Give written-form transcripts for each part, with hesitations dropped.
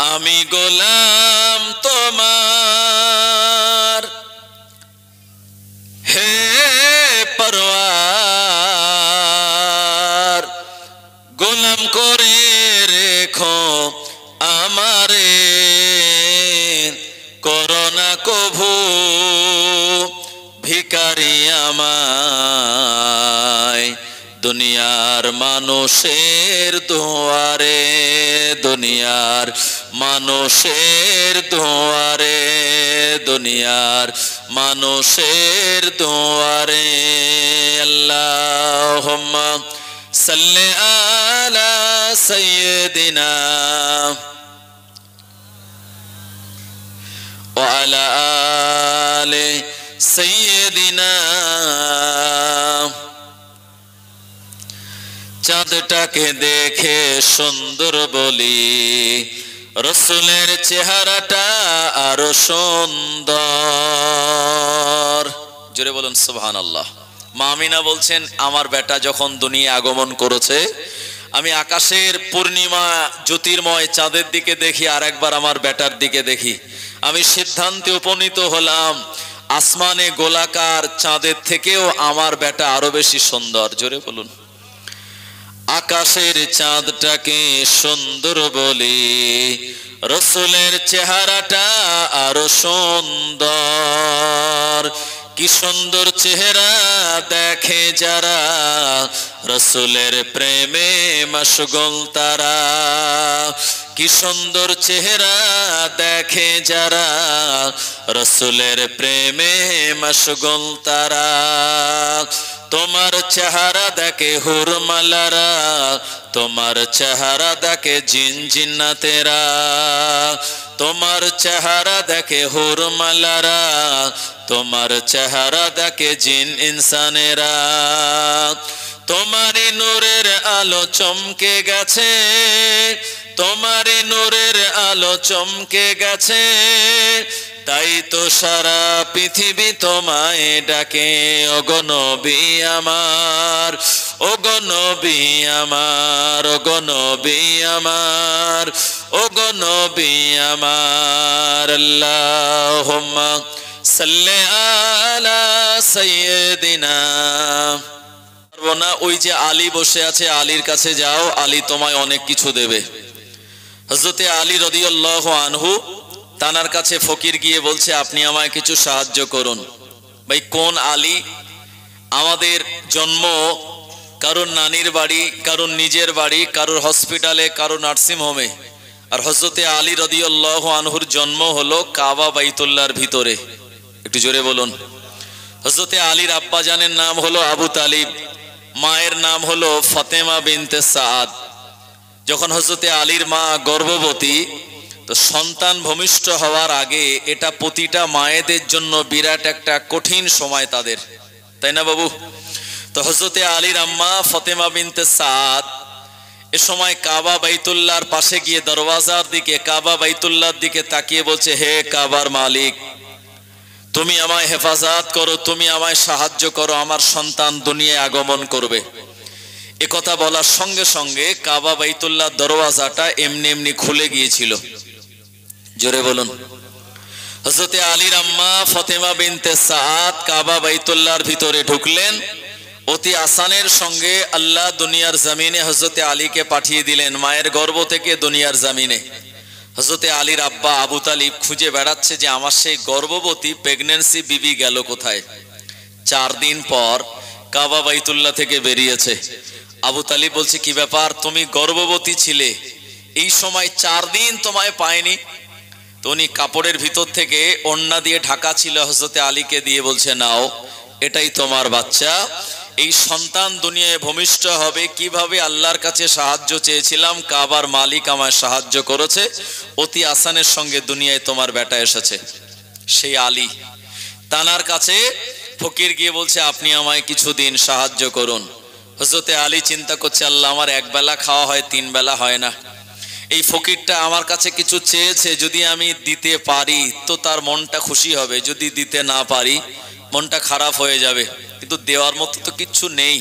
আমি গোলাম তোমার হে পরওয়ার, গোলাম করে রেখো আমারে, করোনা কভু ভিখারি আমায়, দুনিয়ার মানুষের দুয়ারে, দুনিয়ার মানুষের দুয়ারে, দুনিয়ার মানুষের দুয়ারে। আল্লাহুম্মা সাল্লি আলা সাইয়্যিদিনা ওয়া আলা আলি সাইয়্যিদিনা। চাঁদটাকে দেখে সুন্দর বলি, রসুলের চেহারাটা আরো সুন্দর। জোরে বলুন সুবহানাল্লাহ। মা আমিনা বলছেন, আমার বেটা যখন দুনিয়া আগমন করেছে, আমি আকাশের পূর্ণিমা জ্যোতির্ময় চাঁদের দিকে দেখি, আর একবার আমার বেটার দিকে দেখি। আমি সিদ্ধান্তে উপনীত হলাম, আসমানে গোলাকার চাঁদের থেকেও আমার বেটা আরো বেশি সুন্দর। জোরে বলুন। আকাশের চাঁদটাকে সুন্দর বলি, রসুলের চেহারাটা আরো সুন্দর। কি সুন্দর চেহারা দেখে যারা, রসুলের প্রেমে মশগুল তারা। কি সুন্দর চেহারা দেখে যারা, রসুলের প্রেমে মশগুল তারা। তোমার চেহারা দেখে হুরমালারা, তোমার চেহারা দেখে জিন জিন্নাতেরা। তোমার চেহারা দেখে হুরমালারা, তোমার চেহারা দেখে জিন ইনসানেরা। তোমারই নূরের আলো চমকে গেছে, তোমারই নূরের আলো চমকে গেছে, তাই তো সারা পৃথিবী তোমায় ডাকে। ওগো নবী আমার, ওগো নবী আমার, ওগো নবী আমার, ওগো নবী আমার। আল্লাহুম্মা সাল্লি আলা সাইয়্যিদিনা। পারবো না, ওই যে আলী বসে আছে, আলীর কাছে যাও, আলী তোমায় অনেক কিছু দেবে। হযরতে আলী রাদিয়াল্লাহু আনহু তানার কাছে ফকির গিয়ে বলছে, আপনি আমায় কিছু সাহায্য করুন। ভাই কোন আলী? আমাদের জন্ম কারোর নানির বাড়ি, কারোর নিজের বাড়ি, কারোর হসপিটালে, কারোর নার্সিং হোমে। আর হযরতে আলী রাদিয়াল্লাহু আনহুর জন্ম হলো কাবা বাইতুল্লাহর ভিতরে। একটু জোরে বলুন। হযরতে আলীর আব্বা জানের নাম হলো আবু তালিব, মায়ের নাম হলো ফাতেমা বিনতে সাদ। যখন হযরতে আলীর মা গর্ভবতী, তো সন্তান ভূমিষ্ঠ হওয়ার আগে এটা প্রতিটা মায়েদের জন্য বিরাট একটা কঠিন সময় তাদের, তাই না বাবু? তো হযরতে আলীর আম্মা ফাতেমা বিনতে সাদ এ সময় কাবা বাইতুল্লাহর পাশে গিয়ে দরওয়াজার দিকে, কাবা বাইতুল্লাহর দিকে তাকিয়ে বলছে, হে কাবার মালিক, তুমি আমায় হেফাজত করো, তুমি আমায় সাহায্য করো, আমার সন্তান দুনিয়ায় আগমন করবে। এ কথা বলার সঙ্গে সঙ্গে কাবা বাইতুল্লাহর দরওয়াজাটা এমনি এমনি খুলে গিয়েছিল। জোরে বলুন। হযরতে আলীর আম্মা ফাতেমা বিনতে সাদ কাবা বাইতুল্লাহর ভিতরে ঢুকলেন। অতি আসানের সঙ্গে আল্লাহ দুনিয়ার জমিনে হযরতে আলীকে পাঠিয়ে দিলেন, মায়ের গর্ভ থেকে দুনিয়ার জমিনে। হযরতে আলীর আব্বা আবু তালিব খুঁজে বেড়াচ্ছে যে আমার সেই গর্ভবতী প্রেগন্যান্সি বিবি গেল কোথায়। 4 দিন পর কাবা বাইতুল্লাহ থেকে বেরিয়েছে। আবু তালিব বলছে, কি ব্যাপার, তুমি গর্ভবতী ছিলে, এই সময় 4 দিন তোমায় পায়নি? তো উনি কাপড়ের ভিতর থেকে ওড়না দিয়ে ঢাকা ছিল, হযরতে আলীকে দিয়ে বলছে, নাও, এটাই তোমার বাচ্চা, এই সন্তান দুনিয়ায় ভূমিষ্ঠ হবে। কিভাবে? আল্লাহর কাছে সাহায্য চেয়েছিলাম, কাবার মালিক আমায় সাহায্য করেছে, অতি আসানের সঙ্গে দুনিয়ায় তোমার বেটা এসেছে। সেই আলী তানার কাছে ফকির গিয়ে বলছে, আপনি আমায় কিছুদিন সাহায্য করুন। হযরতে আলী চিন্তা করছে, আল্লাহ, আমার এক বেলা খাওয়া হয়, 3 বেলা হয় না। এই ফকিরটা আমার কাছে কিছু চেয়েছে, যদি আমি দিতে পারি তো তার মনটা খুশি হবে, যদি দিতে না পারি মনটা খারাপ হয়ে যাবে। কিন্তু দেওয়ার মতো তো কিচ্ছু নেই।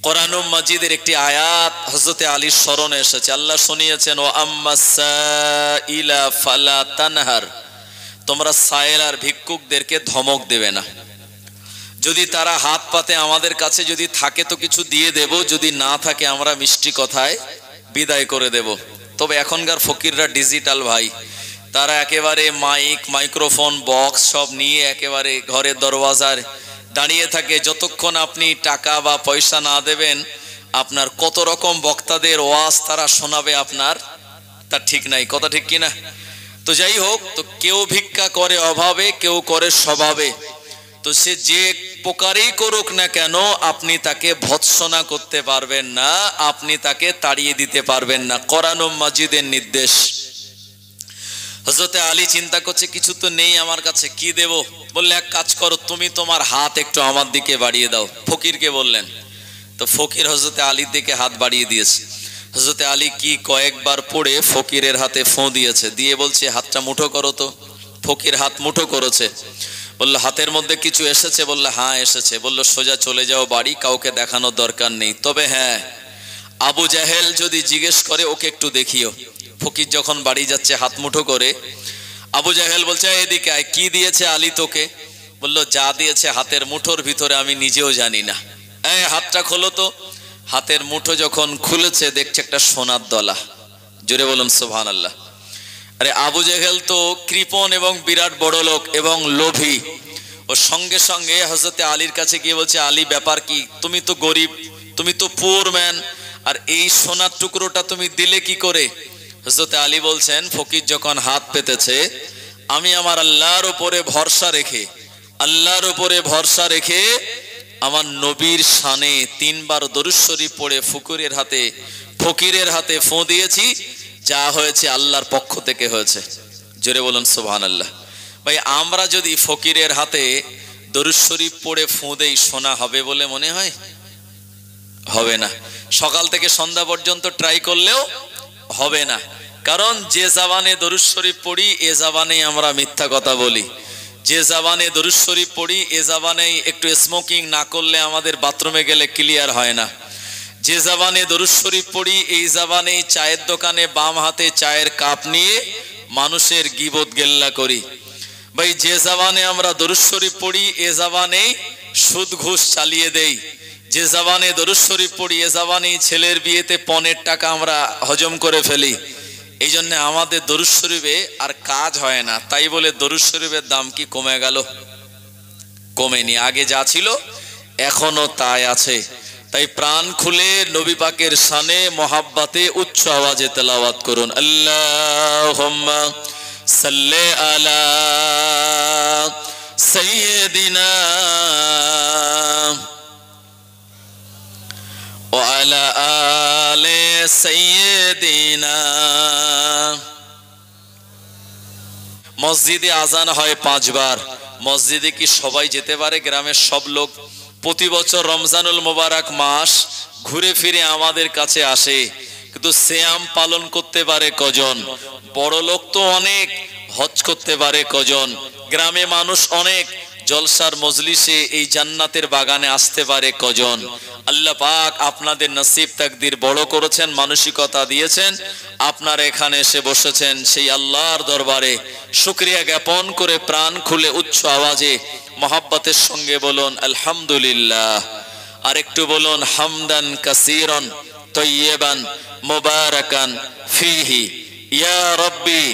কোরআনুল মাজিদের একটি আয়াত হযরতে আলীর স্মরণে এসেছে। আল্লাহ শুনিয়েছেন, ও আম্মাস সাইলা ফালা তানহার, তোমরা সায়েল আর ভিক্ষুকদেরকে ধমক দেবে না। যদি তারা হাত পাতে আমাদের কাছে যদি থাকে তো কিছু দিয়ে দেব, যদি না থাকে আমরা মিষ্টি কথায় বিদায় করে দেব। তবে এখনকার ফকিররা ডিজিটাল ভাই, তারা একেবারে মাইক্রোফোন বক্স সব নিয়ে একেবারে ঘরের দরওয়াজার দাঁড়িয়ে থাকে। যতক্ষণ আপনি টাকা বা পয়সা না দেবেন, আপনার কত রকম বক্তাদের ওয়াজ তারা শোনাবে আপনার, তা ঠিক নাই। কথা ঠিক কিনা? তো যাই হোক, তো কেউ ভিক্ষা করে অভাবে, কেউ করে স্বভাবে। তো সে যে প্রকারেই করুক না কেন, আপনি তাকে ভৎসনা করতে পারবেন না, আপনি তাকে তাড়িয়ে দিতে পারবেন না। কোরআনুল মাজিদের নির্দেশ। হযরতে আলী চিন্তা করছে কিছু তো নেই আমার কাছে, কি দেব? বললে এক কাজ করো, তুমি তোমার হাত একটু আমার দিকে বাড়িয়ে দাও। ফকিরকে বললেন। তো ফকির হযরতে আলীর দিকে হাত বাড়িয়ে দিয়েছে। হযরতে আলী কি কয়েকবার পড়ে ফকিরের হাতে ফোঁ দিয়েছে, দিয়ে বলছে হাতটা মুঠো করো তো। ফকির হাত মুঠো করেছে। বললো হাতের মধ্যে কিছু এসেছে? বললো হ্যাঁ এসেছে। বললো সোজা চলে যাও বাড়ি, কাউকে দেখানোর দরকার নেই। তবে হ্যাঁ, আবু জাহেল যদি জিজ্ঞেস করে ওকে একটু দেখিও। ফকির যখন বাড়ি যাচ্ছে হাত মুঠো করে, আবু জাহেল বলছে এদিকে আয়, কি দিয়েছে আলী তোকে? বললো যা দিয়েছে হাতের মুঠোর ভিতরে আমি নিজেও জানি না। হাতটা খোলো তো। হাতের মুঠো যখন খুলেছে, দেখছে একটা সোনার দলা। জোরে বলুন সুবহানাল্লাহ। আরে আবু জাহেল তো কৃপণ এবং বিরাট বড় লোক এবং লোভী। ও সঙ্গে সঙ্গে হযরতে আলীর কাছে গিয়ে বলছে, আলী ব্যাপার কি? তুমি তো গরিব, তুমি তো পুয়ার ম্যান, আর এই সোনার টুকরোটা তুমি দিলে কি করে? হযরতে আলী বলছেন, ফকির যখন হাত পেতেছে, আমি আমার আল্লাহর উপরে ভরসা রেখে, আল্লাহর উপরে ভরসা রেখে আমার নবীর শানে 3 বার দরুদ শরীফ পড়ে ফকিরের হাতে ফোঁ দিয়েছি। যা হয়েছে আল্লাহর পক্ষ থেকে হয়েছে। জোরে বলুন সুবহানাল্লাহ। ভাই, আমরা যদি ফকিরের হাতে দরুদ শরীফ পড়ে ফোঁ দেই, শোনা হবে বলে মনে হয়? হবে না। সকাল থেকে সন্ধ্যা পর্যন্ত ট্রাই করলেও হবে না। কারণ যে জবানে দরুদ শরীফ পড়ি, এ জবানেই আমরা মিথ্যা কথা বলি। যে জবানে দরুদ শরীফ পড়ি, এ জবানেই একটু স্মোকিং না করলে আমাদের বাথরুমে গেলে ক্লিয়ার হয় না। যে জবানে দরুদ শরীফ পড়ি, এই জবানেই চায়ের দোকানে বাম হাতে চায়ের কাপ নিয়ে মানুষের গীবত গেল্লা করি। ভাই, যে জবানে আমরা দরুদ শরীফ পড়ি, এ জবানেই সুদ ঘুষ চালিয়ে দেই। যে জবানে দরুদ শরীফ পড়ি, এ জবানেই ছেলের বিয়েতে পণের টাকা আমরা হজম করে ফেলি। এই জন্য আমাদের দরুদ শরীফে আর কাজ হয় না। তাই বলে দরুদ শরীফের দাম কি কমে গেল? কমেনি। আগে যা ছিল এখনো তাই আছে। তাই প্রাণ খুলে নবী পাকের শানে মোহাব্বতে উচ্চ আওয়াজে তেলাওয়াত করুন, আল্লাহুম্মা সাল্লি আলা সাইয়্যিদিনা ওয়া আলা আলি সাইয়্যিদিনা। মসজিদে আজান হয় 5 বার। মসজিদে কি সবাই যেতে পারে? গ্রামের সব লোক? প্রতি বছর রমজানুল মোবারক মাস ঘুরে ফিরে আমাদের কাছে আসে, কিন্তু সিয়াম পালন করতে পারে কজন? বড় লোক তো অনেক, হজ করতে পারে কজন? গ্রামে মানুষ অনেক, জলসার মজলিসে এই জান্নাতের বাগানে আসতে পারে কজন? আল্লাহ পাক আপনাদের নসিব তাকদির বড় করেছেন, মানসিকতা দিয়েছেন, আপনারা এখানে এসে বসেছেন। সেই আল্লাহর দরবারে শুকরিয়া জ্ঞাপন করে প্রাণ খুলে উচ্চ আওয়াজে মোহাব্বতের সঙ্গে বলুন আলহামদুলিল্লাহ। আর একটু বলুন হামদান কাসীরান তাইয়্যিবান মুবারাকান ফীহি ইয়া রাব্বি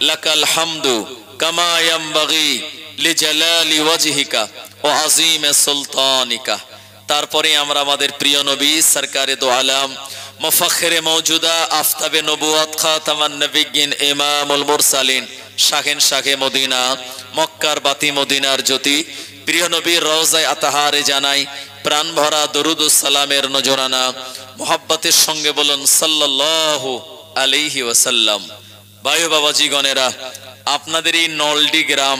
লাকাল হামদু কামা ইয়ানবাগি লিজালালি ওয়াজহিকা ওয়া আযীমি সুলতানিকা। তারপরে আমরা আমাদের প্রিয় নবী সরকারে দো আলম মুফাখখিরে মওজুদা আফতাবে নবুয়ত খাতামান নবিয়্যিন ইমামুল মুরসালিন শাহে মদিনা মক্কার বাতি মদিনার জ্যোতি প্রিয় নবীর রওজায়ে আতাহারে জানাই প্রাণ ভরা দরুদ ও সালামের নজরানা মোহাব্বতের সঙ্গে বলুন সাল্লাল্লাহু আলাইহি ওয়াসাল্লাম। ভাই বাবাজি গণেরা, আপনাদের এই নলডি গ্রাম,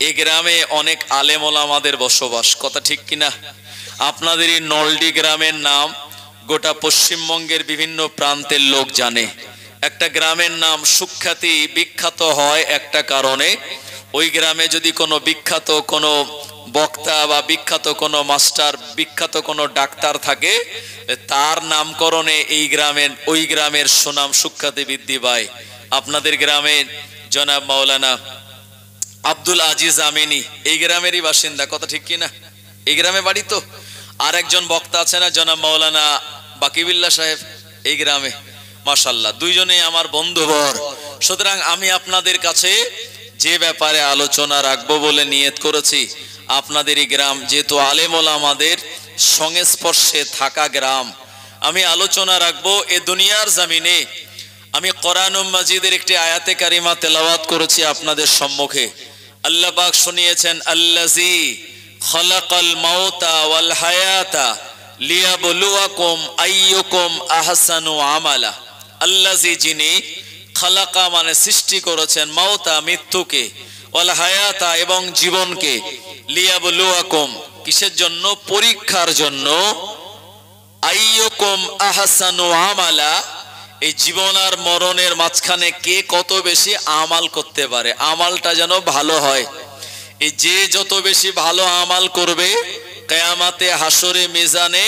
এই গ্রামে অনেক আলেম ওলামাদের বসবাস। কথা ঠিক কিনা? আপনাদের এই নলডি গ্রামের নাম গোটা পশ্চিমবঙ্গের বিভিন্ন প্রান্তের লোক জানে। একটা গ্রামের নাম সুখ্যাতি বিখ্যাত হয় একটা কারণে, ওই গ্রামে যদি কোনো বিখ্যাত কোনো বক্তা বা বিখ্যাত কোনো মাস্টার, বিখ্যাত কোনো ডাক্তার থাকে, তার নামকরণে এই গ্রামের ওই গ্রামের সুনাম সুখ্যাতি বৃদ্ধি পায়। আপনাদের গ্রামের জনাব মাওলানা আব্দুল আজিজ আমিনী এই গ্রামেরই বাসিন্দা, কথা ঠিক কিনা? এই গ্রামে বাড়ি তো। আর একজন বক্তা আছে না জনাব মাওলানা বাকিবিল্লাহ সাহেব, এই গ্রামে। মাশাআল্লাহ, দুইজনেই আমার বন্ধুবর। সুতরাং আমি আপনাদের কাছে যে ব্যাপারে আলোচনা রাখবো বলে নিয়ত করেছি, আপনাদের এই গ্রাম যেহেতু আলেম ওলামাদের সংস্পর্শে থাকা গ্রাম, আমি আলোচনা রাখবো এ দুনিয়ার জমিনে। আমি কোরআন মাজিদের একটি আয়াতে কারিমা তেলাওয়াত করেছি আপনাদের সম্মুখে। আল্লাহ পাক শুনিয়েছেন, আল্লাযী খালাকাল মাউতা ওয়াল হায়াতা লিয়াবলুয়াকুম আইয়ুকুম আহসানু আমালা। আল্লাযী, যিনি, খালাকা মানে সৃষ্টি করেছেন, মাউতা মৃত্যুকে, ওয়াল হায়াতা এবং জীবনকে, লিয়াবলুয়াকুম কিসের জন্য? পরীক্ষার জন্য, আইয়ুকুম আহসানু আমালা এই জীবন আর মরণের মাঝখানে কে কত বেশি আমাল করতে পারে, আমালটা যেন ভালো হয়। এই যে যত বেশি ভালো আমাল করবে, কিয়ামতে হাসরে মিজানে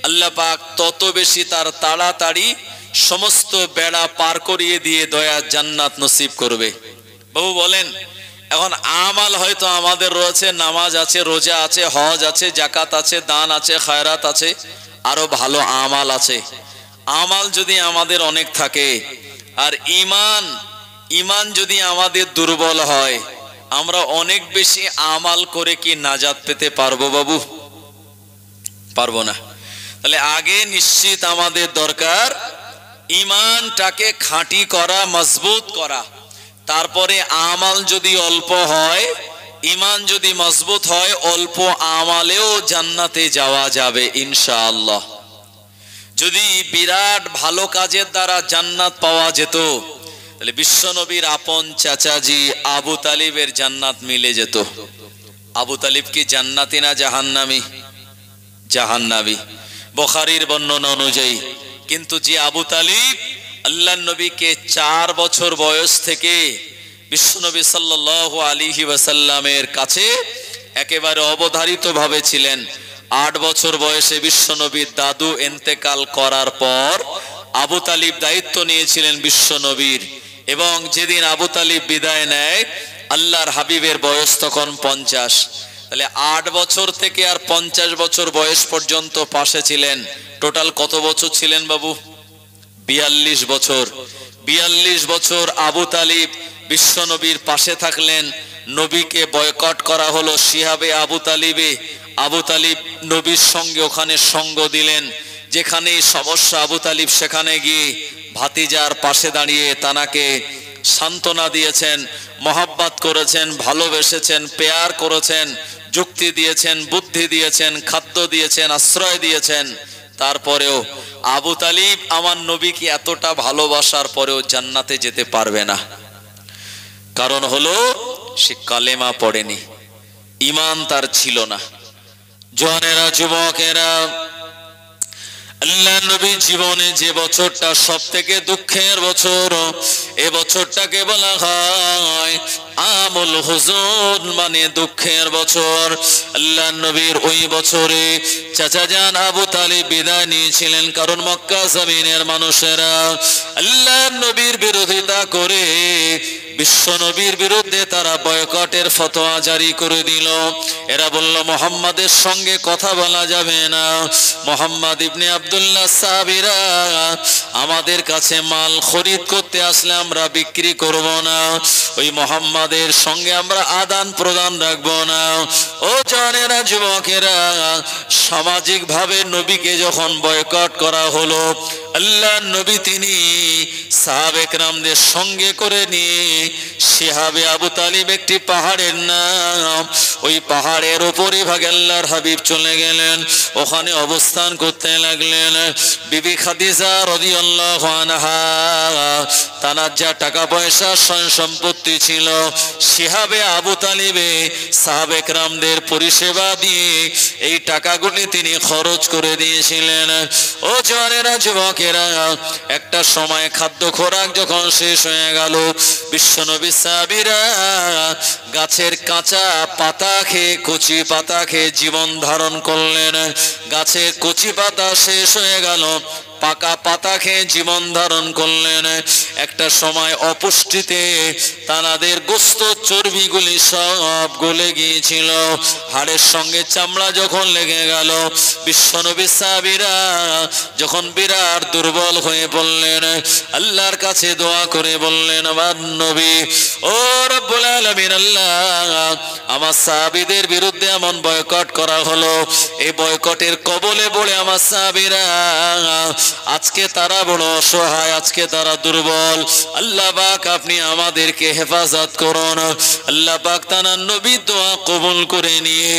আল্লাহ পাক তত বেশি তার তাড়াতাড়ি সমস্ত বেড়া পার করিয়ে দিয়ে দয়া জান্নাত নসিব করবে। বাবু বলেন, এখন আমাল হয়তো আমাদের রয়েছে, নামাজ আছে, রোজা আছে, হজ আছে, জাকাত আছে, দান আছে, খায়রাত আছে, আরো ভালো আমাল আছে। আমাল যদি আমাদের অনেক থাকে আর ইমান যদি আমাদের দুর্বল হয়, আমরা অনেক বেশি আমাল করে কি নাজাত পেতে পারবো বাবু? পারবো না। তাহলে আগে নিশ্চিত আমাদের দরকার ইমানটাকে খাঁটি করা, মজবুত করা। তারপরে আমাল যদি অল্প হয়, ইমান যদি মজবুত হয়, অল্প আমালেও জান্নাতে যাওয়া যাবে ইনশাআল্লাহ। যদি বিরাট ভালো কাজের দ্বারা জান্নাত পাওয়া যেত, তাহলে বিশ্বনবীর আপন চাচাজি আবু তালিবের জান্নাত মিলে যেত। আবু তালিব কি জান্নাতি না জাহান্নামী? জাহান্নামী, বুখারীর বর্ণনা অনুযায়ী। কিন্তু যে আবু তালিব আল্লাহর নবীকে 4 বছর বয়স থেকে বিশ্বনবী সাল্লাল্লাহু আলাইহি ওয়াসাল্লামের কাছে একেবারে অবধারিত ভাবে ছিলেন, 8 বছর বয়সে বিশ্বনবীর দাদু ইন্তেকাল করার পর আবু তালিব দায়িত্ব নিয়েছিলেন বিশ্বনবীর। এবং যেদিন আবু তালিব বিদায় নেয়, আল্লাহর হাবিবের বয়স তখন 50। তাহলে 8 বছর থেকে আর 50 বছর বয়স পর্যন্ত পাশে ছিলেন। টোটাল কত বছর ছিলেন বাবু? 42 বছর। 42 বছর আবু তালিব বিশ্বনবীর পাশে থাকলেন। নবীকে বয়কট করা হলো শিহাবে আবু তালিবে। আবু তালিব নবীর সঙ্গে ওখানে সঙ্গ দিলেন। যেখানেই সমস্যা আবু তালিব সেখানে গিয়ে ভাতিজার পাশে দাঁড়িয়ে তানাকে সান্ত্বনা দিয়েছেন, মহাব্বত করেছেন, ভালোবেসেছেন, পেয়ার করেছেন, যুক্তি দিয়েছেন, বুদ্ধি দিয়েছেন, খাদ্য দিয়েছেন, আশ্রয় দিয়েছেন। তারপরেও আবু তালিব আমার নবীকে এতটা ভালোবাসার পরেও জান্নাতে যেতে পারবে না। কারণ হলো সে কালেমা পড়েনি, ঈমান তার ছিল না। জওয়ানেরা, যুবকেরা, আল্লাহ নবী জীবনে যে বছরটা সব থেকে দুঃখের বছর, এ বছরটাকে বলা হয় আমুল হুজুন, মানে দুঃখের বছর। আল্লাহ নবীর ওই বছরে চাচা জান আবু তালিব বিদায় নিয়েছিলেন। কারণ মক্কা জমিনের মানুষেরা আল্লাহ নবীর বিরোধিতা করে বিশ্ব নবীর বিরুদ্ধে তারা বয়কটের ফতোয়া জারি করে দিল। এরা বলল মুহাম্মাদের সঙ্গে কথা বলা যাবে না। মুহাম্মদ ইবনে আব্দুল্লাহ সাহাবীরা আমাদের কাছে মাল খরিদ করতে আসলে আমরা বিক্রি করব না, ওই মুহাম্মাদের সঙ্গে আমরা আদান প্রদান রাখব না। ও জানেরা, যুবকেরা, সামাজিক ভাবে নবীকে যখন বয়কট করা হলো, আল্লাহ নবী তিনি সাহাবে কেরামদের সঙ্গে করে নিয়ে শিহাবে আবু তালিব একটি পাহাড়ের নাম, ওই পাহাড়ের উপরে ভাগে আল্লাহর হাবিব চলে গেলেন, ওখানে অবস্থান করতে লাগলেন। বিবি খাদিজা রাদিয়াল্লাহু আনহা তানার যা টাকা পয়সা সয় সম্পত্তি ছিল, শিহাবে আবু তালিবে সাহাবে কেরামদের পরিষেবা দিয়ে এই টাকাগুলি তিনি খরচ করে দিয়েছিলেন। ও জওয়ানেরা, যুবকেরা, একটা সময় খাদ্য খোরাক যখন শেষ হয়ে গেল, বিশ্বনবী সাহাবীরা গাছের কাঁচা পাতা খেয়ে, কচি পাতা খেয়ে জীবন ধারণ করলেন। গাছের কচি পাতা শেষ হয়ে গেল, পাকা পাতা খেয়ে জীবন ধারণ করলেন। একটা সময় অপুষ্টিতে তানাদের গোস্ত চর্বিগুলি সব গলে গিয়েছিল, হাড়ের সঙ্গে চামড়া যখন লেগে গেল, বিশ্বনবী সাহাবীরা যখন বিরাট দুর্বল হয়ে পড়লেন, আল্লাহর কাছে দোয়া করে বললেন, আমার নবী, ও রব্বুল আলামিন, আল্লাহ, আমার সাহাবীদের বিরুদ্ধে এমন বয়কট করা হলো, এই বয়কটের কবলে পড়ে আমার সাহাবীরা আজকে তারা বড় অসহায়, আজকে তারা দুর্বল। আল্লাহ পাক আপনি আমাদেরকে হেফাজত করুন। আল্লাহ পাক তার নবী দোয়া কবুল করে নিয়ে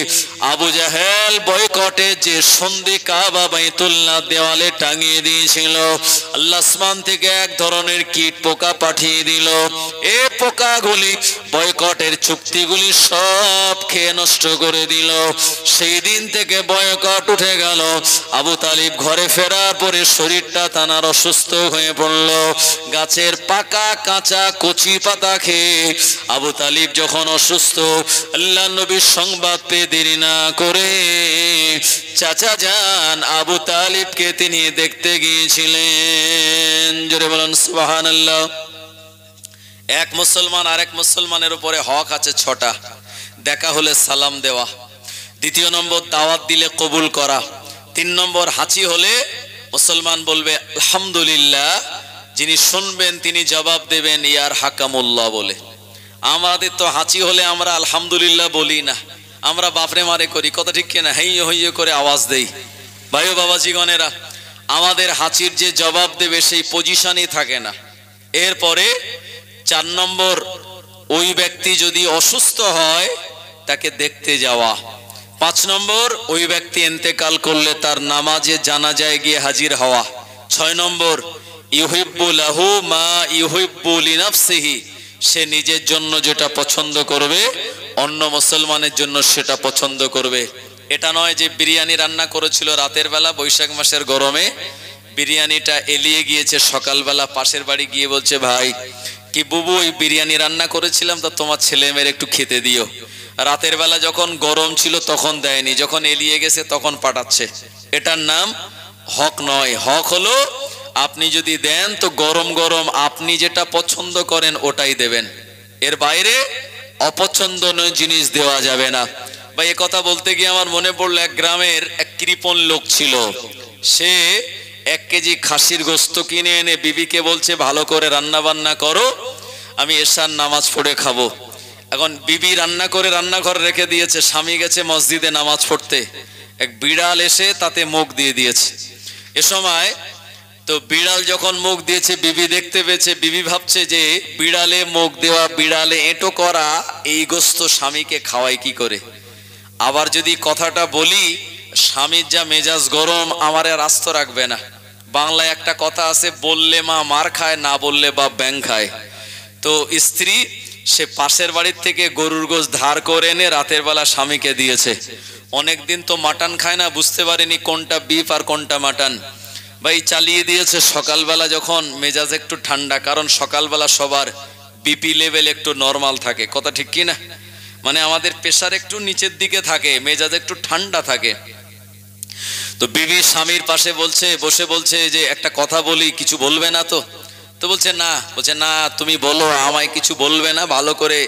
আবু জাহেল বয়কটে যে সন্ধি কাবা বাইতুল্লাহ দেওয়ালে টাঙিয়ে দিয়েছিল, আল্লাহ আসমান থেকে এক ধরনের কীট পোকা পাঠিয়ে দিল। এই পোকাগুলি বয়কটের চুক্তিগুলি সব খেয়ে নষ্ট করে দিল। সেই দিন থেকে বয়কট উঠে গেল। আবু তালিব ঘরে ফেরার পরে শরীরটা তানার অসুস্থ হয়ে পড়ল। গাছের পাকা কাঁচা কচি পাতা খেয়ে আবু তালিব যখন অসুস্থ, আল্লাহ নবীর সংবাদ পেয়ে দেরি না করে চাচা যান আবু তালিবকে তিনি দেখতে গিয়েছিলেন। জোরে বলেন সুবহানাল্লাহ। এক মুসলমান আরেক মুসলমানের উপরে হক আছে 6টা। দেখা হলে সালাম দেওয়া, 2 নম্বর দাওয়াত দিলে কবুল করা, 3 নম্বর হাঁচি হলে মুসলমান বলবে আলহামদুলিল্লাহ, যিনি শুনবেন তিনি জবাব দেবেন ইয়ার হাকামুল্লাহ বলে। আমাদের তো হাঁচি হলে আমরা আলহামদুলিল্লাহ বলি না, আমরা বাপরে মারে করি, কথা ঠিক কিনা, হেইয়ে হইয়ে করে আওয়াজ দেই। ভাই ও বাবাজিগণেরা, আমাদের হাঁচির যে জবাব দেবে সেই পজিশনই থাকে না। এরপরে 4 নম্বর, ওই ব্যক্তি যদি অসুস্থ হয় তাকে দেখতে যাওয়া। 5 নম্বর, ওই ব্যক্তি ইন্তেকাল করলে তার নামাজে জানাজায় গিয়ে হাজির হওয়া। 6 নম্বর, ইউহিব্বু লাহু মা ইউহিব্বু লিনাফসিহি, সে নিজের জন্য যেটা পছন্দ করবে অন্য মুসলমানের জন্য সেটা পছন্দ করবে। এটা নয় যে বিরিয়ানি রান্না করেছিল রাতের বেলা বৈশাখ মাসের গরমে, বিরিয়ানিটা এলিয়ে গিয়েছে, সকালবেলা পাশের বাড়ি গিয়ে বলছে, ভাই কি বুবু, ওই বিরিয়ানি রান্না করেছিলাম তো তোমার ছেলে মেয়ের একটু খেতে দিও। রাতের বেলা যখন গরম ছিল তখন দেয়নি, যখন এলিয়ে গেছে তখন পাঠাচ্ছে। এটার নাম হক নয়। হক হলো আপনি যদি দেন তো গরম গরম আপনি যেটা পছন্দ করেন ওটাই দেবেন, এর বাইরে অপছন্দনীয় জিনিস দেওয়া যাবে না। বা এ কথা বলতে গিয়ে আমার মনে পড়লো, এক গ্রামের এক কৃপণ লোক ছিল, সে 1 কেজি খাসির গোস্ত কিনে এনে বিবিকে বলছে ভালো করে রান্না বান্না করো, আমি এশার নামাজ পড়ে খাবো। এখন বিবি রান্না করে রান্নাঘরে রেখে দিয়েছে, স্বামী গেছে মসজিদে নামাজ পড়তে, এক বিড়াল এসে তাতে মুখ দিয়ে দিয়েছে। এ সময় তো বিড়াল যখন মুখ দিয়েছে বিবি দেখতে পেয়েছে, বিবি ভাবছে যে বিড়ালে মুখ দেওয়া, বিড়ালে এঁটো করা এই গোস্ত স্বামীকে খাওয়াই কি করে। আবার যদি কথাটা বলি, স্বামীর যা মেজাজ গরম, আমার আর আস্ত রাখবে না। বাংলায় একটা কথা আছে, বললে মা মার খায়, না বললে বাপ ব্যাং খায়। তো স্ত্রী সে পাশের বাড়ির থেকে গরুর গোশত ধার করে এনে রাতের বেলা স্বামীকে দিয়েছে। অনেকদিন তো মাটন খায় না, বুঝতে পারেনি কোনটা বিফ আর কোনটা মাটন, ভাই চালিয়ে দিয়েছে। সকালবেলা যখন মেজাজ একটু ঠান্ডা, কারণ সকালবেলা সবার বিপি লেভেল একটু নর্মাল থাকে, কথা ঠিক কি না, মানে আমাদের প্রেশার একটু নিচের দিকে থাকে, মেজাজ একটু ঠান্ডা থাকে। তো বিবি স্বামীর পাশে বলছে, বসে বলছে যে একটা কথা বলি, কিছু বলবে না তো? তো বলছে না, তুমি বলো, আমায় কিছু বলবে না। ভালো করে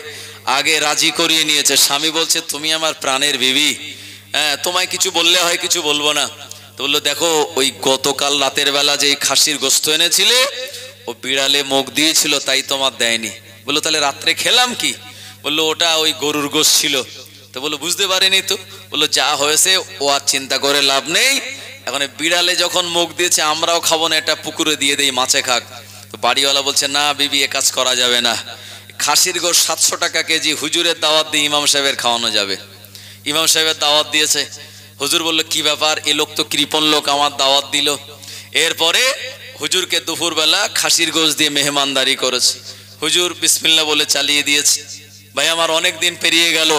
আগে রাজি করিয়ে নিয়েছে। স্বামী বলছে, তুমি আমার প্রাণের বিবি, হ্যাঁ, তোমায় কিছু বললে হয়, কিছু বলবো না। তো বললো, দেখো ওই গতকাল রাতের বেলা যে খাসির গোস্ত এনেছিলে ও বিড়ালে মুখ দিয়েছিল, তাই তোমার দেয়নি। বললো, তাহলে রাত্রে খেলাম কি? বললো, ওটা ওই গরুর গোস্ত ছিল। তো বললো, বুঝতে পারিনি তো। বললো, যা হয়েছে ও আর চিন্তা করে লাভ নেই, এখন বিড়ালে যখন মুখ দিয়েছে আমরাও খাবো না, এটা পুকুরে দিয়ে দেই, মাছে খাক। তো বাড়িওয়ালা বলছে, না বিবি, এ কাজ করা যাবে না। খাসির গোস্ত 700 টাকা কেজি, হুজুরের দাওয়াত দিয়ে ইমাম সাহেবের খাওয়ানো যাবে। ইমাম সাহেবের দাওয়াত দিয়েছে। হুজুর বললো, কি ব্যাপার, এ লোক তো কৃপণ লোক, আমার দাওয়াত দিল। এরপরে হুজুরকে দুপুরবেলা খাসির গোশ দিয়ে মেহমানদারি করেছে। হুজুর বিসমিল্লাহ বলে চালিয়ে দিয়েছে। ভাই আমার অনেক দিন পেরিয়ে গেল,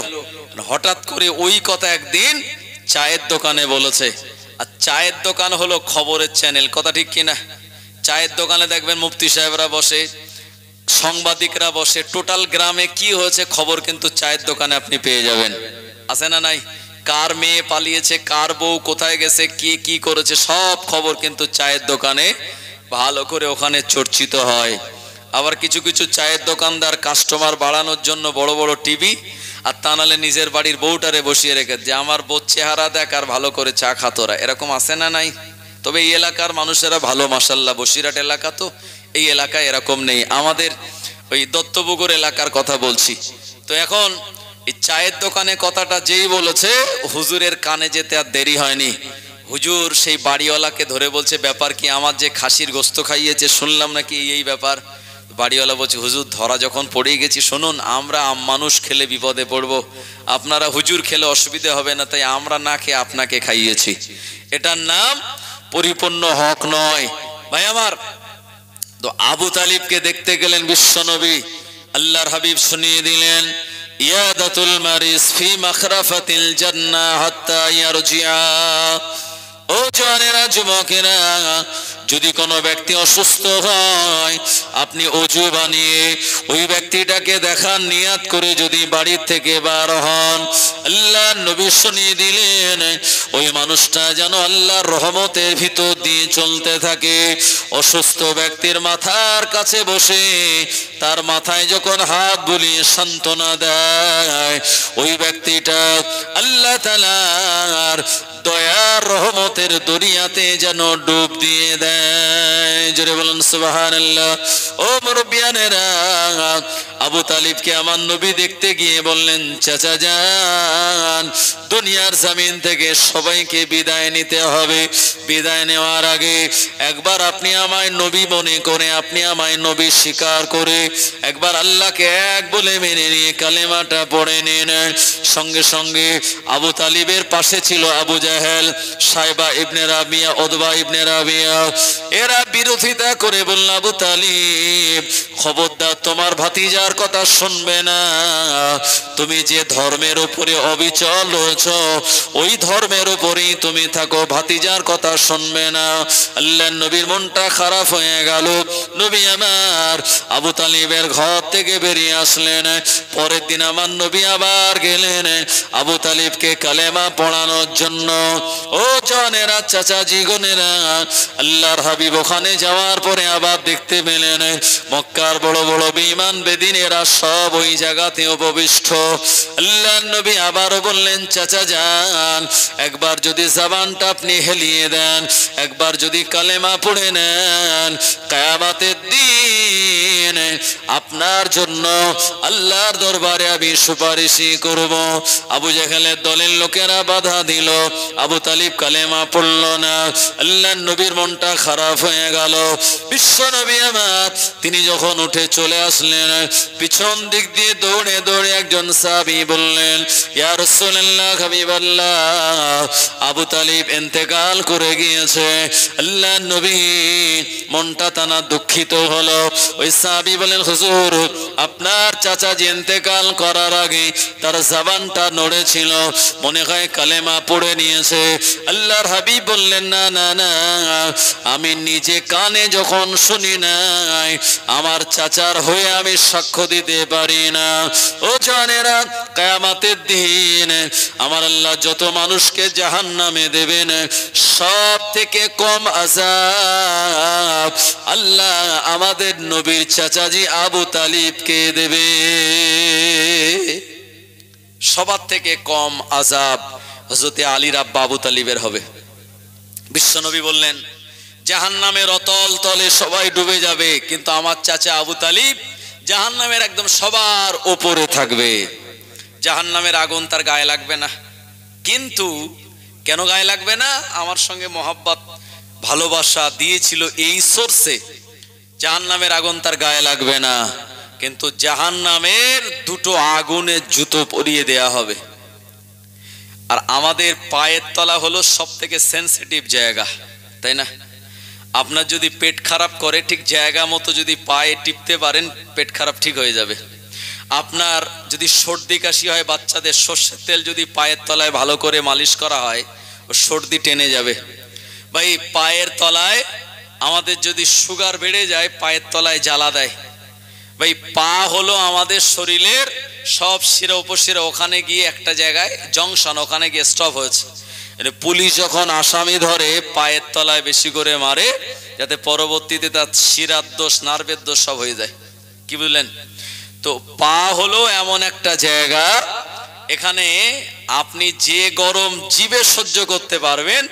হঠাৎ করে ওই কথা একদিন চায়ের দোকানে বলেছে। আর চায়ের দোকান হলো খবরের চ্যানেল, কথা ঠিক কিনা? চায়ের দোকানে দেখবেন মুফতি সাহেবরা বসে, সাংবাদিকরা বসে, টোটাল গ্রামে কি হয়েছে খবর কিন্তু চায়ের দোকানে আপনি পেয়ে যাবেন। আছে না নাই? কার মেয়ে পালিয়েছে, কার বউ কোথায় গেছে, কে কি করেছে, সব খবর কিন্তু চায়ের দোকানে ভালো করে ওখানে চর্চিত হয়। আবার কিছু কিছু চায়ের দোকানদার কাস্টমার বাড়ানোর জন্য বড় বড় টিভি, আর তা নাহলে নিজের বাড়ির বউটারে বসিয়ে রেখে যে আমার বউ চেহারা দেখ আর ভালো করে চা খাতোরা, এরকম আছে না নাই? তবে এই এলাকার মানুষেরা ভালো, মাশাল্লাহ। বসিরহাট এলাকা তো, এই এলাকায় এরকম নেই। আমাদের ওই দত্তপুকুর এলাকার কথা বলছি। তো এখন এই চায়ের দোকানে কথাটা যেই বলেছে, হুজুরের কানে যেতে আর দেরি হয়নি। হুজুর সেই বাড়িওয়ালাকে ধরে বলছে, ব্যাপার কি? আমার যে খাসির গোস্ত খাইয়েছে শুনলাম নাকি এই ব্যাপার। বাড়িওয়ালা বলছে, হুজুর ধরা যখন পড়ে গেছি, শুনুন আমরা মানুষ খেলে বিপদে পড়বো, আপনারা হুজুর খেলে অসুবিধা হবে না, তাই আমরা না খেয়ে আপনাকে খাইয়েছি। এটার নাম পরিপূর্ণ হক নয়। ভাই আমার, তো আবু তালিবকে দেখতে গেলেন বিশ্বনবী, আল্লাহর হাবিব শুনিয়ে দিলেন, ইয়াদাতুল মারিস ফি মাখরাফাতিল জান্নাহ হাত্তা ইয়ারজিআ। ও জওয়ানেরা, যুবকেরা, যদি কোনো ব্যক্তি অসুস্থ হয়, আপনি অজু বানিয়ে ওই ব্যক্তিটাকে দেখার নিয়াত করে যদি বাড়ির থেকে বার হন, আল্লাহ নবী শুনিয়ে দিলেন ওই মানুষটা যেন আল্লাহর রহমতের ভিতর দিয়ে চলতে থাকে। অসুস্থ ব্যক্তির মাথার কাছে বসে তার মাথায় যখন হাত বুলিয়ে সান্ত্বনা দেয়, ওই ব্যক্তিটা আল্লাহ তাআলার দয়ার রহমতের দরিয়াতে যেন ডুব দিয়ে দেয়। জোরে বলুন সুবহানাল্লাহ। ও মুরব্বিয়ানেরা, আবু তালিবকে আমার নবী দেখতে গিয়ে বললেন, চাচা যান, দুনিয়ার জমিন থেকে সবাইকে বিদায় নিতে হবে। বিদায় নেওয়ার আগে একবার আপনি আমায় নবী মনে করে, আপনি আমায় নবী স্বীকার করে একবার আল্লাহকে এক বলে মেনে নিয়ে কালেমাটা পড়ে নিন। সঙ্গে সঙ্গে আবু তালিবের পাশে ছিল আবু জাহেল, সাইবা ইবনে রাবিয়া, উতবা ইবনে রাবিয়া। এরা বিরোধিতা করে বলল, আবু তালিব খবরদার, তোমার ভাতিজার কথা শুনবে না। তুমি যে ধর্মের উপরে অবিচল রয়েছ, ওই ধর্মের উপরেই তুমি থাকো, ভাতিজার কথা শুনবে না। আল্লাহর নবীর মনটা খারাপ হয়ে গেল। নবী আমার আবু তালিবের ঘর থেকে বেরিয়ে আসলেন। পরের দিন আমার নবী আবার গেলেন আবু তালিবকে কালেমা পড়ানোর জন্য। ও জনেরা, চাচাজি গনেরা, আল্লাহর হাবিব ওখানে যাওয়ার পরে আবার দেখতে পেলেন মক্কার বড় বড় বেঈমান বেদিনেরা সব ওই জায়গাতে উপবিষ্ট। আল্লাহর নবী আবারও বললেন, চাচা যান, একবার যদি জবানটা আপনি হেলিয়ে দেন, একবার যদি কালেমা পড়ে নেন, কিয়ামতের দিন আপনার জন্য আল্লাহর দরবারে আমি সুপারিশই করব। আবু জাহেলের দলের লোকেরা বাধা দিল, আবু তালিব কালেমা পড়ল না। আল্লাহর নবীর মনটা খারাপ হয়ে গেল। বিশ্ব নবী আমার তিনি যখন উঠে চলে আসলেন, পিছন দিক দিয়ে দৌড়ে দৌড়ে একজন সাহাবী বললেন, ইয়া রাসূলুল্লাহ, হাবিবাল্লাহ, আবু তালিব ইন্তেকাল করে গিয়েছে। আল্লাহর নবী মনটা টানা দুঃখিত হলো। ওই সাহাবী বলেন, হুজুর, আপনার চাচা যে ইন্তেকাল করার আগে তার জবানটা নড়েছিল, মনে হয় কালেমা পড়ে নিয়েছে। আল্লাহর হাবিব বললেন, না না না, আমি নিজে কানে যখন শুনি নাই, আমার চাচার হয়ে আমি সাক্ষ্য দিতে পারি না। ও জানেরা, কিয়ামতের দিন আমার আল্লাহ যত মানুষকে জাহান্নামে দেবেন, সব থেকে কম আযাব আল্লাহ আমাদের নবীর চাচাজি আবু তালিবকে দেবে। সবার থেকে কম আযাব হযরত আলীর আব্বা আবু তালিবের হবে। বিশ্বনবী বললেন, জাহান্নামের অতল তলে সবাই ডুবে যাবে, কিন্তু আমার চাচা আবু তালিব জাহান্নামের একদম সবার উপরে থাকবে। জাহান্নামের আগুন তার গায়ে লাগবে না। কিন্তু কেন গায়ে লাগবে না? আমার সঙ্গে মহব্বত ভালোবাসা দিয়েছিল, এই সোর্সে জাহান্নামের আগুন তার গায়ে লাগবে না। কিন্তু জাহান্নামের দুটো আগুনের জুতো পরিয়ে দেয়া হবে। আর আমাদের পায়ের তলা হলো সব থেকে সেন্সিটিভ জায়গা, তাই না? আপনার যদি পেট খারাপ করে ঠিক জায়গা মতো যদি পায়ে টিপতে পারেন পেট খারাপ ঠিক হয়ে যাবে। আপনার যদি সর্দি কাশি হয় বাচ্চাদের সর্ষের তেল যদি পায়ের তলায় ভালো করে মালিশ করা হয় ও সর্দি টেনে যাবে। ভাই পায়ের তলায় আমাদের যদি সুগার বেড়ে যায় পায়ের তলায় জ্বালা দেয়। ভাই পা হলো আমাদের শরীরের সব শিরা উপশিরা, ওখানে গিয়ে একটা জায়গায় জংশন, ওখানে গিয়ে স্টপ হয়েছে। পুলিশ যখন আসামি ধরে পায়ের তলায় বেশি করে মারে যাতে পরবর্তীতে তার শিরার দোষ নার্ভের দোষ সব হয়ে যায়। কি বুঝলেন? তো পা হলো এমন একটা জায়গা এখানে আপনি যে গরম জিভে সহ্য করতে পারবেন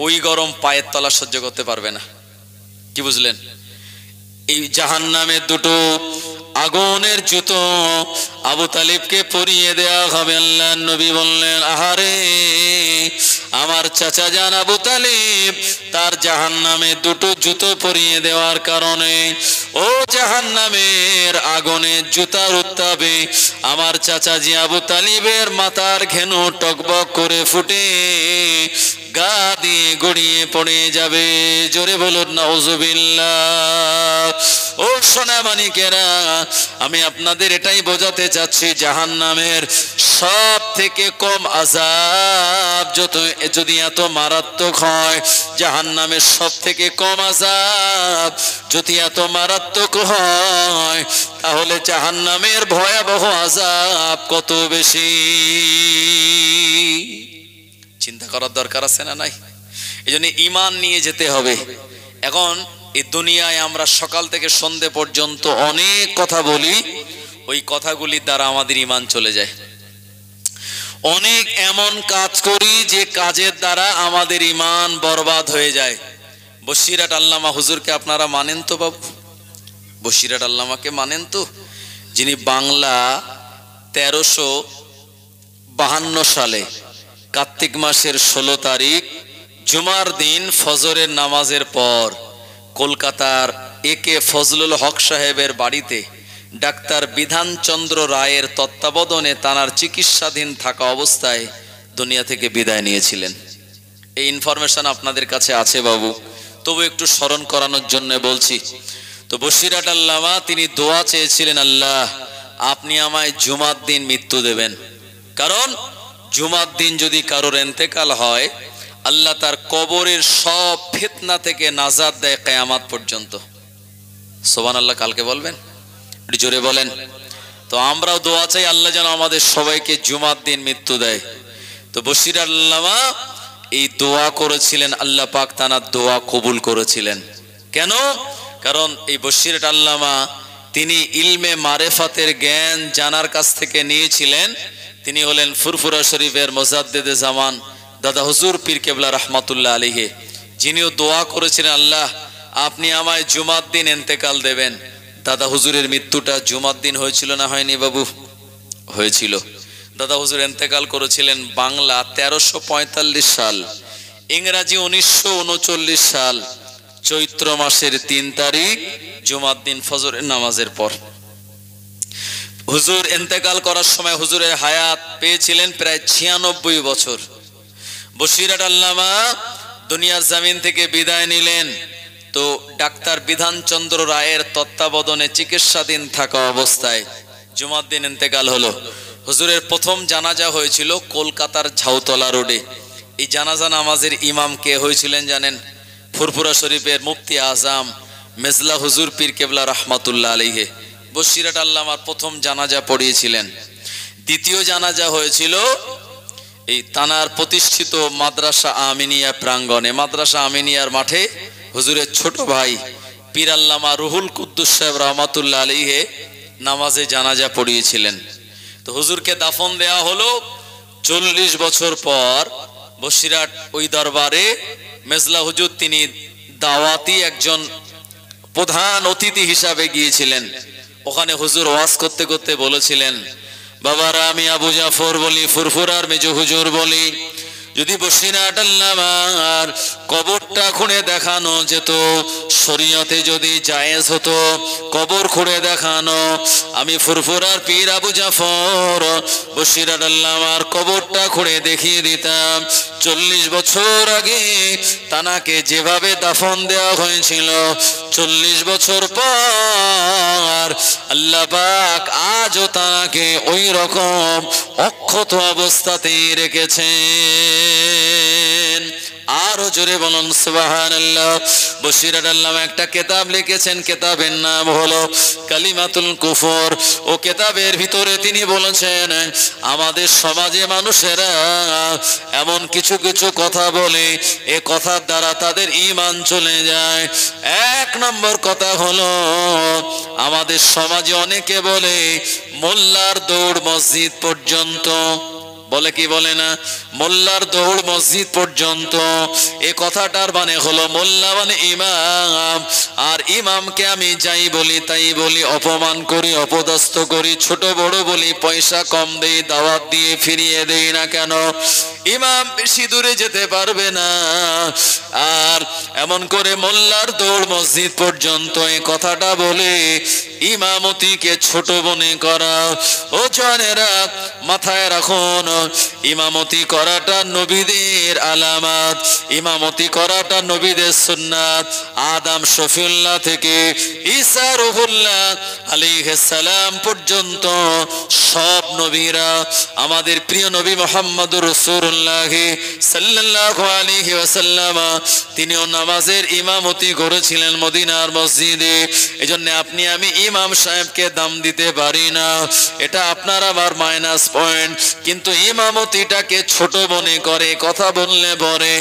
ওই গরম পায়ের তলা সহ্য করতে পারবে না। কি বুঝলেন? এই জাহান্নামের দুটো আগুনের জুতো আবু তালিবকে পরিয়ে দেয়া হবে। আল্লাহর নবী বললেন, আহারে আমার চাচা জান আবু তালিব তার জাহান্নামের দুটো জুতো পরিয়ে দেওয়ার কারণে ও জাহান্নামের আগুনের জুতার উত্তাপে আমার চাচাজি আবু তালিবের মাথার ঘেনু টকবক করে ফুটে গা দিয়ে গড়িয়ে পড়ে যাবে। জোরে বলুন নাউজুবিল্লাহ। ও সোনা মানিকেরা, আমি আপনাদের এটাই বোঝাতে চাচ্ছি জাহান্নামের সব থেকে কম আযাব যদি এত মারাত্মক হয়, জাহান্নামের সব থেকে কম আযাব যদি এত মারাত্মক হয়, তাহলে জাহান্নামের ভয়াবহ আযাব কত বেশি চিন্তা করার দরকার আছে না নাই? এই জন্য ঈমান নিয়ে যেতে হবে। এখন এই দুনিয়ায় আমরা সকাল থেকে সন্ধ্যে পর্যন্ত অনেক কথা বলি, ওই কথাগুলির দ্বারা আমাদের ঈমান চলে যায়। অনেক এমন কাজ করি যে কাজের দ্বারা আমাদের ঈমান বরবাদ হয়ে যায়। বসিরাট আল্লামা হুজুরকে আপনারা মানেন তো বাবু? বসিরাট আল্লামাকে মানেন তো? যিনি বাংলা 1352 সালে কার্তিক মাসের 16 তারিখ জুমার দিন ফজরের নামাজের পর কলকাতার একে ফজলুল হক সাহেবের বাড়িতে ডাক্তার বিধানচন্দ্র রায়ের তত্ত্বাবধানে তানার চিকিৎসাধীন থাকা অবস্থায় দুনিয়া থেকে বিদায় নিয়েছিলেন। এই ইনফরমেশন আপনাদের কাছে আছে বাবু, তবু একটু স্মরণ করানোর জন্য বলছি। তো বসিরাট আল্লামা তিনি দোয়া চেয়েছিলেন, আল্লাহ আপনি আমায় জুমার দিন মৃত্যু দেবেন, কারণ জুমার দিন যদি কারোর ইন্তেকাল হয় আল্লাহ তার কবরের সব ফিতনা থেকে নাজাত দেয় কিয়ামত পর্যন্ত। সুবহানাল্লাহ। কালকে বলবেন, একটু জোরে বলেন। তো আমরাও দোয়া চাই আল্লাহ যেন আমাদের সবাইকে জুমার দিন মৃত্যু দেয়। তো বসিরাট আল্লামা এই দোয়া করেছিলেন, আল্লাহ পাক তানার দোয়া কবুল করেছিলেন। কেন? কারণ এই বসিরাট আল্লামা তিনি ইলমে মারেফাতের জ্ঞান জানার কাছ থেকে নিয়েছিলেন। তিনি হলেন ফুরফুরা শরীফের মুজাদ্দিদে জামান দাদা হুজুর পীর কেবলা রহমাতুল্লাহ আলাইহি, যিনিও দোয়া করেছিলেন আল্লাহ আপনি আমায় জুমার দিন ইন্তেকাল দেবেন। দাদা হুজুরের মৃত্যুটা জুমার দিন হয়েছিল না হয়নি বাবু? হয়েছিল। দাদা হুজুর ইন্তেকাল করেছিলেন বাংলা 1345 সাল, ইংরাজি 1939 সাল চৈত্র মাসের 3 তারিখ জুমার দিন ফজরের নামাজের পর। হুজুর ইন্তেকাল করার সময় হুজুরের হায়াত পেয়েছিলেন প্রায় 96 বছর। বসিরাট আল্লামা দুনিয়ার জমিন থেকে বিদায় নিলেন। তো ডাক্তার বিধানচন্দ্র রায়ের তত্ত্বাবধানে চিকিৎসাধীন থাকা অবস্থায় জুমার দিন ইন্তেকাল হলো। হুজুরের প্রথম জানাজা হয়েছিল কলকাতার ঝাউতলা রোডে। এই জানাজা নামাজের ইমাম কে হয়েছিলেন জানেন? ফুরফুরা শরীফের মুফতি আজম মেজলা হুজুর পীর কেবলা রহমাতুল্লাহ আলাইহি বসিরাট আল্লামার প্রথম জানাজা পড়িয়েছিলেন। দ্বিতীয় জানাজা হয়েছিল এই তানার প্রতিষ্ঠিত মাদ্রাসা আমিনিয়া প্রাঙ্গণে, মাদ্রাসা আমিনিয়ার মাঠে হুজুরের ছোট ভাই পীর আল্লামা রুহুল কুদ্দুস সাহেব রহমাতুল্লাহ আলাইহি নামাজে জানাজা পড়িয়েছিলেন। তো হুজুরকে দাফন দেয়া হলো 40 বছর পর। বসিরাট ওই দরবারে মেজলা হুজুর তিনি দাওয়াতি একজন প্রধান অতিথি হিসাবে গিয়েছিলেন। ওখানে হুজুর ওয়াজ করতে করতে বলেছিলেন, বাবারা আমি আবু জাফর বলি, ফুরফুরার মেজো হুজুর বলি, যদি বসিরহাট আল্লামার কবরটা খুঁড়ে দেখানো যেত, শরীয়তে যদি জায়েজ হতো কবর খুঁড়ে দেখানো, আমি ফুরফুরার পীর আবু জাফর বসিরহাট আল্লামার কবরটা খুঁড়ে দেখিয়ে দিতাম। 40 বছর আগে তানাকে যেভাবে দাফন দেওয়া হয়েছিল, 40 বছর পর আল্লাহ পাক আজও তানাকে ওই রকম অক্ষত অবস্থাতেই রেখেছেন। আরো জোরে বলুন সুবহানাল্লাহ। বশিরহাট আল্লামা একটা কিতাব লিখেছেন, কিতাবের নাম হলো কালিমাতুল কুফর। ও কিতাবের ভিতরে তিনি বলেছেন, আমাদের সমাজে মানুষেরা এমন কিছু কিছু কথা বলে, এ কথার দ্বারা তাদের ঈমান চলে যায়। 1 নম্বর কথা হলো, আমাদের সমাজে অনেকে বলে মোল্লার দৌড় মসজিদ পর্যন্ত, বলে কি বলে না, মোল্লার দৌড় মসজিদ পর্যন্ত। এ কথাটার মানে হলো মোল্লা মানে ইমাম, আর ইমামকে আমি যাই বলি তাই বলি, অপমান করি, অপদস্থ করি, ছোট বড় বলি, পয়সা কম দেই, দাওয়াত দিয়ে ফিরিয়ে দেই না কেন, ইমাম বেশি দূরে যেতে পারবে না। আর এমন করে মোল্লার দৌড় মসজিদ পর্যন্ত, এই কথাটা বলে ইমামতিকে ছোট মনে করা। ও জানেরা, মাথায় রাখুন, ইমামতি করাটা নবীদের আলামত, ইমামতি করাটা নবীদের সুন্নাত। আদম শফিউল্লাহ থেকে ঈসা রুহুল্লাহ আলাইহিস সালাম পর্যন্ত সব নবীরা, আমাদের প্রিয় নবী মুহাম্মদুর রাসূলুল্লাহ সাল্লাল্লাহু আলাইহি ওয়াসাল্লাম, তিনিও নামাজের ইমামতি করেছিলেন মদিনার মসজিদে। এজন্য আপনি আমি ইমাম সাহেবকে দাম দিতে পারি না, এটা আপনার আমার মাইনাস পয়েন্ট। কিন্তু ইমামতিটাকে ছোট মনে করে কথা বললে পরে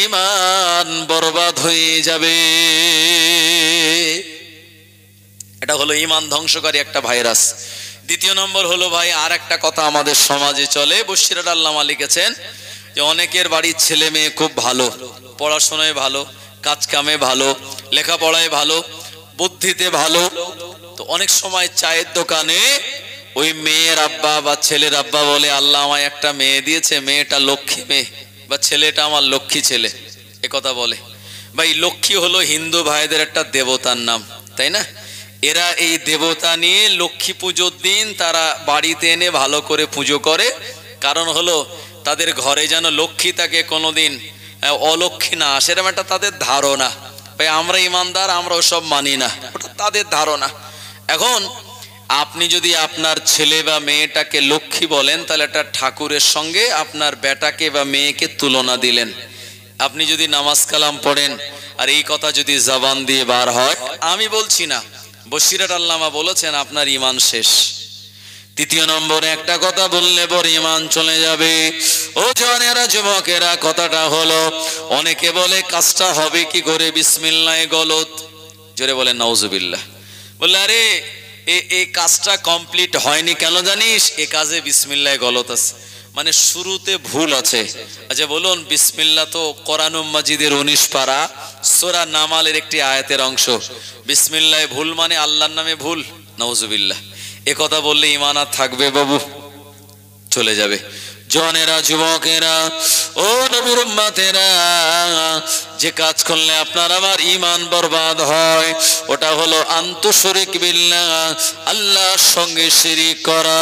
ঈমান বরবাদ হয়ে যাবে। এটা হলো ঈমান ধ্বংসকারী একটা ভাইরাস। দ্বিতীয় নম্বর হলো ভাই, আর একটা কথা আমাদের সমাজে চলে, বশিরহাট আল্লামা লিখেছেন যে অনেকের বাড়ির ছেলে মেয়ে খুব ভালো, পড়াশোনায় ভালো, কাজ কামে ভালো, লেখাপড়ায় ভালো, বুদ্ধিতে ভালো, তো অনেক সময় চায়ের দোকানে ওই মেয়ের আব্বা বা ছেলের আব্বা বলে, আল্লাহ আমায় একটা মেয়ে দিয়েছে, মেয়েটা লক্ষ্মী মেয়ে, বা ছেলেটা আমার লক্ষ্মী ছেলে, এ কথা বলে। ভাই, লক্ষ্মী হলো হিন্দু ভাইদের একটা দেবতার নাম, তাই না? এরা এই দেবতা নিয়ে লক্ষ্মী পুজোর দিন তারা বাড়িতে এনে ভালো করে পুজো করে, কারণ হলো তাদের ঘরে যেন লক্ষ্মী তাকে কোনোদিন অলক্ষ্মী না আসে, এরকম একটা তাদের ধারণা। ভাই, আমরা ইমানদার, আমরা ওসব মানি না, ওটা তাদের ধারণা। এখন আপনি যদি আপনার ছেলে বা মেয়েটাকে লক্ষ্মী বলেন, তাহলে একটা ঠাকুরের সঙ্গে আপনার বেটাকে বা মেয়েকে তুলনা দিলেন। আপনি যদি নামাজ কালাম পড়েন আর এই কথা যদি জবান দিয়ে বার হয়, আমি বলছি না, বশিরহাট আল্লামা বলেছেন, আপনার ঈমান শেষ। তৃতীয় নম্বরে একটা কথা বললে পর ঈমান চলে যাবে। ও জওয়ানেরা, যুবকেরা, কথাটা হলো, অনেকে বলে কাজটা হবে কি করে, বিসমিল্লাহ গলত, জোরে বলে নাউজুবিল্লাহ। বললে, আরে এই কাজটা কমপ্লিট হয়নি কেন জানিস, এ কাজে বিসমিল্লাহ গলত আছে, মানে শুরুতে ভুল আছে। আচ্ছা বলুন, বিসমিল্লাহ তো কোরআনুম মাজিদের 19 পারা সূরা নামালের একটি আয়াতের অংশ। বিসমিল্লাহ ভুল মানে আল্লাহর নামে ভুল, নাউজুবিল্লাহ। এ কথা বললে ঈমান আর থাকবে বাবু, চলে যাবে। জওয়ানেরা, যুবকেরা, ও নবীর উম্মতেরা, যে কাজ করলে আপনার আমার ঈমান বরবাদ হয়, ওটা হলো আনতুশরিক বিল্লাহ, আল্লাহর সঙ্গে শিরিক করা।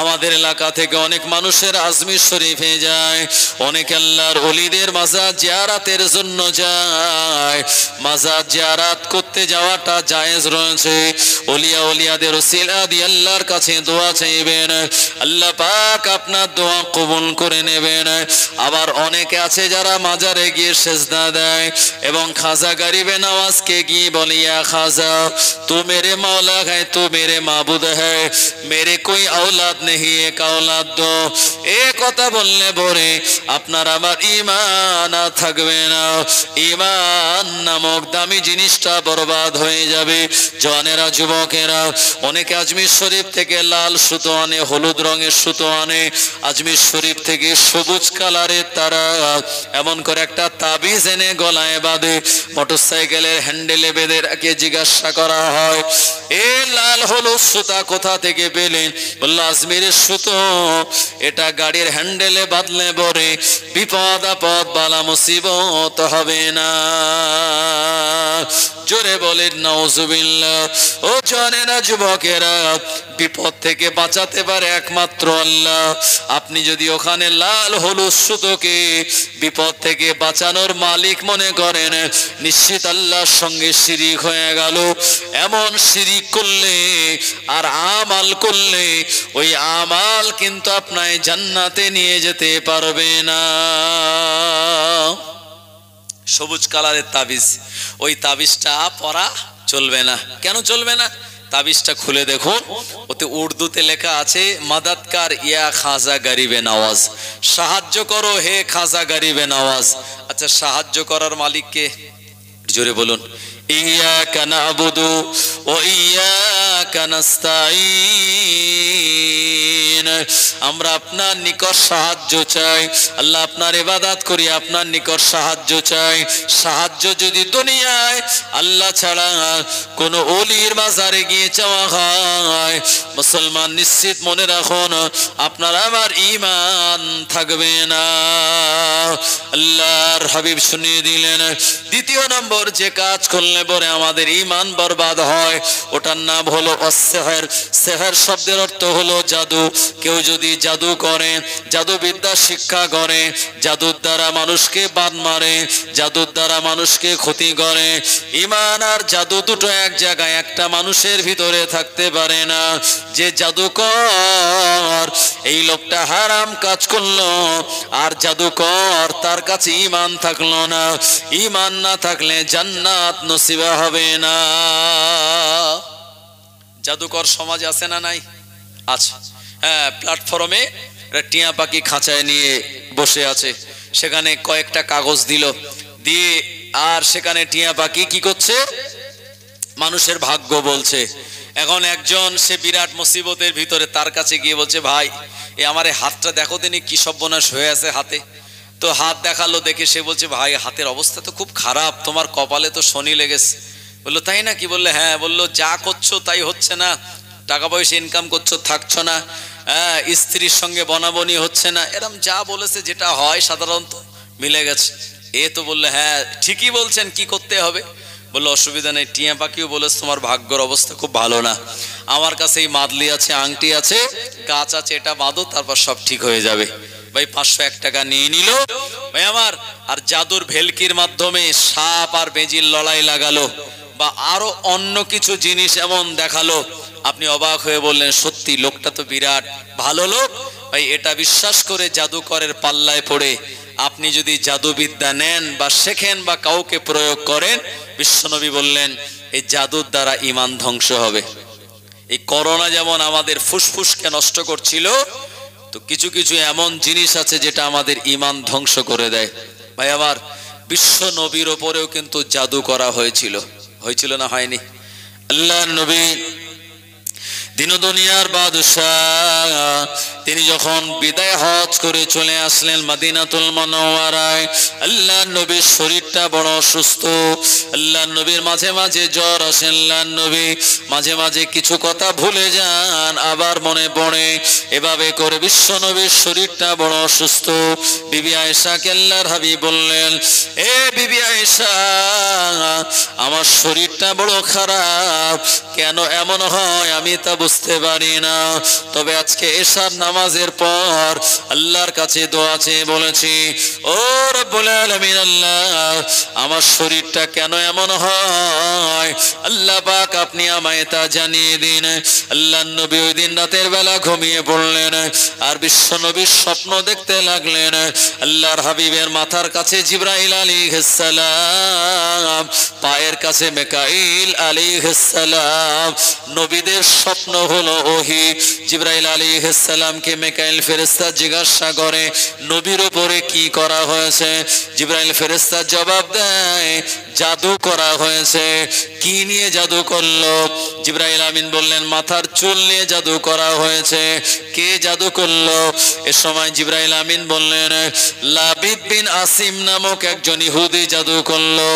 আমাদের এলাকা থেকে অনেক মানুষের আজমির শরীফে যায়, অনেক আল্লাহর ওলিদের মাজার জিয়ারাতের জন্য যায়। মাজার জিয়ারাত করতে যাওয়াটা জায়েজ রয়েছে, ওলিয়া ওলিয়াদের ওসিলা দিয়ে আল্লাহর কাছে দোয়া চাইবেন, আল্লাহ পাক আপনার দোয়া কবুল করে নেবেন। আবার অনেকে আছে যারা মাজারে গিয়ে সেজদা দেয় এবং খাজা গরিবে নওয়াজকে গিয়ে বলে, ইয়া খাজা তু মেরে মৌলা है, तू मेरे माबूद है, मेरे कोई औलाद नहीं, एक औलाद दो। এ কথা বললে পরে আপনার আমার ঈমান থাকবে না, ঈমান নামক দামি জিনিসটা বরবাদ হয়ে যাবে। জওয়ানেরা, যুবকেরা, অনেকে আজমির শরীফ থেকে লাল সুতো আনে, হলুদ রঙের সুতো আনে, আজমির শরীফ থেকে সবুজ কালারের তারা এমন করে একটা তাবিজ এনে গলায় বাঁধে, মোটরসাইকেলের হ্যান্ডেলে বেঁধে রাখে। জিজ্ঞাসা করা হয়, এ লাল হলুদ সুতা কোথা থেকে পেলেন? বললো আজমিরের সুতো। এটা গাড়ির হ্যান্ডেলে বাঁধলে পরে বিপদ আপদ বালা মুসিবত হবে না। জোরে বলেন নাউজুবিল্লাহ। ও জানেনা যুবকেরা, বিপদ থেকে বাঁচাতে পারে একমাত্র আল্লাহ। আপনি যদি ওখানে লাল হলুদ সুতোকে বিপদ থেকে বাঁচানোর মালিক মনে করেন, নিশ্চিত আল্লাহর সঙ্গে শিরিক হয়ে গেল। এমন শিরিক করলে আর আমাল করলে ওই আমাল কিন্তু আপনাকে জান্নাতে নিয়ে যেতে পারবে না। সবুজ কালারের তাবিজ, ওই তাবিজটা পরা চলবে না। কেন চলবে না? তাবিজটা খুলে দেখুন, ওতে উর্দুতে লেখা আছে, মাদাদকার ইয়া খাজা গরিবে নওয়াজ, সাহায্য করো হে খাজা গরিবে নওয়াজ। আচ্ছা, সাহায্য করার মালিক কে? জোরে বলুন। ইয়াকা নাবুদু ওয়া ইয়াকা নাস্তাঈন। আমরা আপনার নিকট সাহায্য চাই, আল্লাহ আপনার ইবাদত করি, আপনার নিকট সাহায্য চাই। সাহায্য যদি দুনিয়ায় আল্লাহ ছাড়া কোন ওলির মাজারে গিয়ে চাওয়া হয়, মুসলমান নিশ্চিত মনে রাখুন আপনার আমার ঈমান থাকবে না। আল্লাহর হাবিব শুনিয়ে দিলেন, দ্বিতীয় নম্বর যে কাজ করলে পরে আমাদের ঈমান বরবাদ হয়, ওটার নাম হলো অসসেহর। সেহর শব্দের অর্থ হলো জাদু। কেউ যদি জাদু করে, জাদুবিদ্যা শিক্ষা করে, জাদুর দ্বারা মানুষকে বাদ মারে, জাদুর দ্বারা মানুষকে ক্ষতি করে, ঈমান আর জাদু দুটো এক জায়গায় একটা মানুষের ভিতরে থাকতে পারে না। যে জাদুকর, এই লোকটা হারাম কাজ করলো, আর জাদুকর তার কাছে ঈমান থাকলো না। ঈমান না থাকলে জান্নাত নসিব হবে না। জাদুকর সমাজ আছে না নাই? আছে। হ্যাঁ, প্ল্যাটফর্মে টিয়া পাখি খাঁচায় নিয়ে বসে আছে, সেখানে কয়েকটা কাগজ দিল, দিয়ে আর সেখানে টিয়া পাখি কি করছে? মানুষের ভাগ্য বলছে। এখন একজন সে বিরাট মুসিবতের ভিতরে, তার কাছে গিয়ে বলছে, ভাই এ আমার হাতটা দেখো দিনি কি সর্বনাশ হয়ে আছে হাতে। তো হাত দেখালো, দেখে সে বলছে, ভাই হাতের অবস্থা তো খুব খারাপ, তোমার কপালে তো শনি লেগেছে। বললো তাই না কি? বললে হ্যাঁ। বললো যা করছো তাই হচ্ছে না, টাকা পয়সা ইনকাম করছো থাকছো না, হ্যাঁ স্ত্রীর সঙ্গে বনাবনি হচ্ছে না, এরম যা বলেছে যেটা হয় সাধারণত মিলে গেছে। এ তো বললে হ্যাঁ ঠিকই বলছেন, কি করতে হবে? বললো অসুবিধা নেই, টিয়া পাখিও বলেছে তোমার ভাগ্যের অবস্থা খুব ভালো না, আমার কাছে এই মাদলি আছে, আংটি আছে, গাছ আছে, এটা বাঁধো, তারপর সব ঠিক হয়ে যাবে। ভাই 501 টাকা নিয়ে নিল ভাই আমার, আর জাদুর ভেলকির মাধ্যমে সাপ আর বেজির লড়াই লাগালো, বা আরো অন্য কিছু জিনিস এমন দেখালো, আপনি অবাক হয়ে বললেন সত্যি লোকটা তো বিরাট ভালো লোক। ভাই এটা বিশ্বাস করে জাদুকরের পাল্লায় পড়ে আপনি যদি জাদুবিদ্যা নেন বা শেখেন বা কাউকে প্রয়োগ করেন, বিশ্বনবী বললেন এই জাদুর দ্বারা ঈমান ধ্বংস হবে। এই করোনা যেমন আমাদের ফুসফুসকে নষ্ট করছিল, তো কিছু কিছু এমন জিনিস আছে যেটা আমাদের ঈমান ধ্বংস করে দেয়। ভাই আমার, বিশ্ব নবীর ওপরেও কিন্তু জাদু করা হয়েছিল, হয়েছিল না হয়নি? আল্লাহর নবী দিন দুনিয়ার বাদশাহ, তিনি যখন বিদায় হজ করে চলে আসলেন মদিনাতুল মুনাওয়ারায়, আল্লাহর নবীর শরীরটা বড় অসুস্থ, আল্লাহর নবীর মাঝে মাঝে জ্বর আসে, আল্লাহর নবী মাঝে মাঝে কিছু কথা ভুলে যান, আবার মনে পড়ে, এভাবে করে বিশ্ব নবীর শরীরটা বড় অসুস্থ। বিবি আয়েশাকে আল্লাহর হাবিব বললেন, এ বিবি আয়েশা, আমার শরীরটা বড় খারাপ, কেন এমন হয় আমি তা বুঝতে পারি না, তবে আজকে এশার নামাজের পর আল্লাহর কাছে দোয়া চেয়ে বলেছি, ও রব্বুল আলামিন, আল্লাহ আমার শরীরটা কেন এমন হয়, আল্লাহ পাক আপনি আমায় তা জানিয়ে দিন। আল্লাহর নবী ওই দিন রাতের বেলা ঘুমিয়ে পড়লেন, আর বিশ্ব নবীর স্বপ্ন দেখতে লাগলেন। আল্লাহর হাবিবের মাথার কাছে জিবরাইল আলাইহিস সালাম, পায়ের কাছে মিকাইল আলাইহিস সালাম। নবীদের স্বপ্ন হলো ওহী। জিবরাইল আলাইহিস সালামকে মিকাইল ফেরেশতা জিজ্ঞাসা করে, নবীর উপরে কি করা হয়েছে? জিবরাইল ফেরেশতা জবাব দেয়, জাদু করা হয়েছে। কি নিয়ে জাদু করলো? জিবরাইল আমিন বললেন মাথার চুল নিয়ে জাদু করা হয়েছে। কে জাদু করলো? এ সময় জিবরাইল আমিন বললেন লাবিদ বিন আসিম নামক একজন ইহুদি জাদু করলো।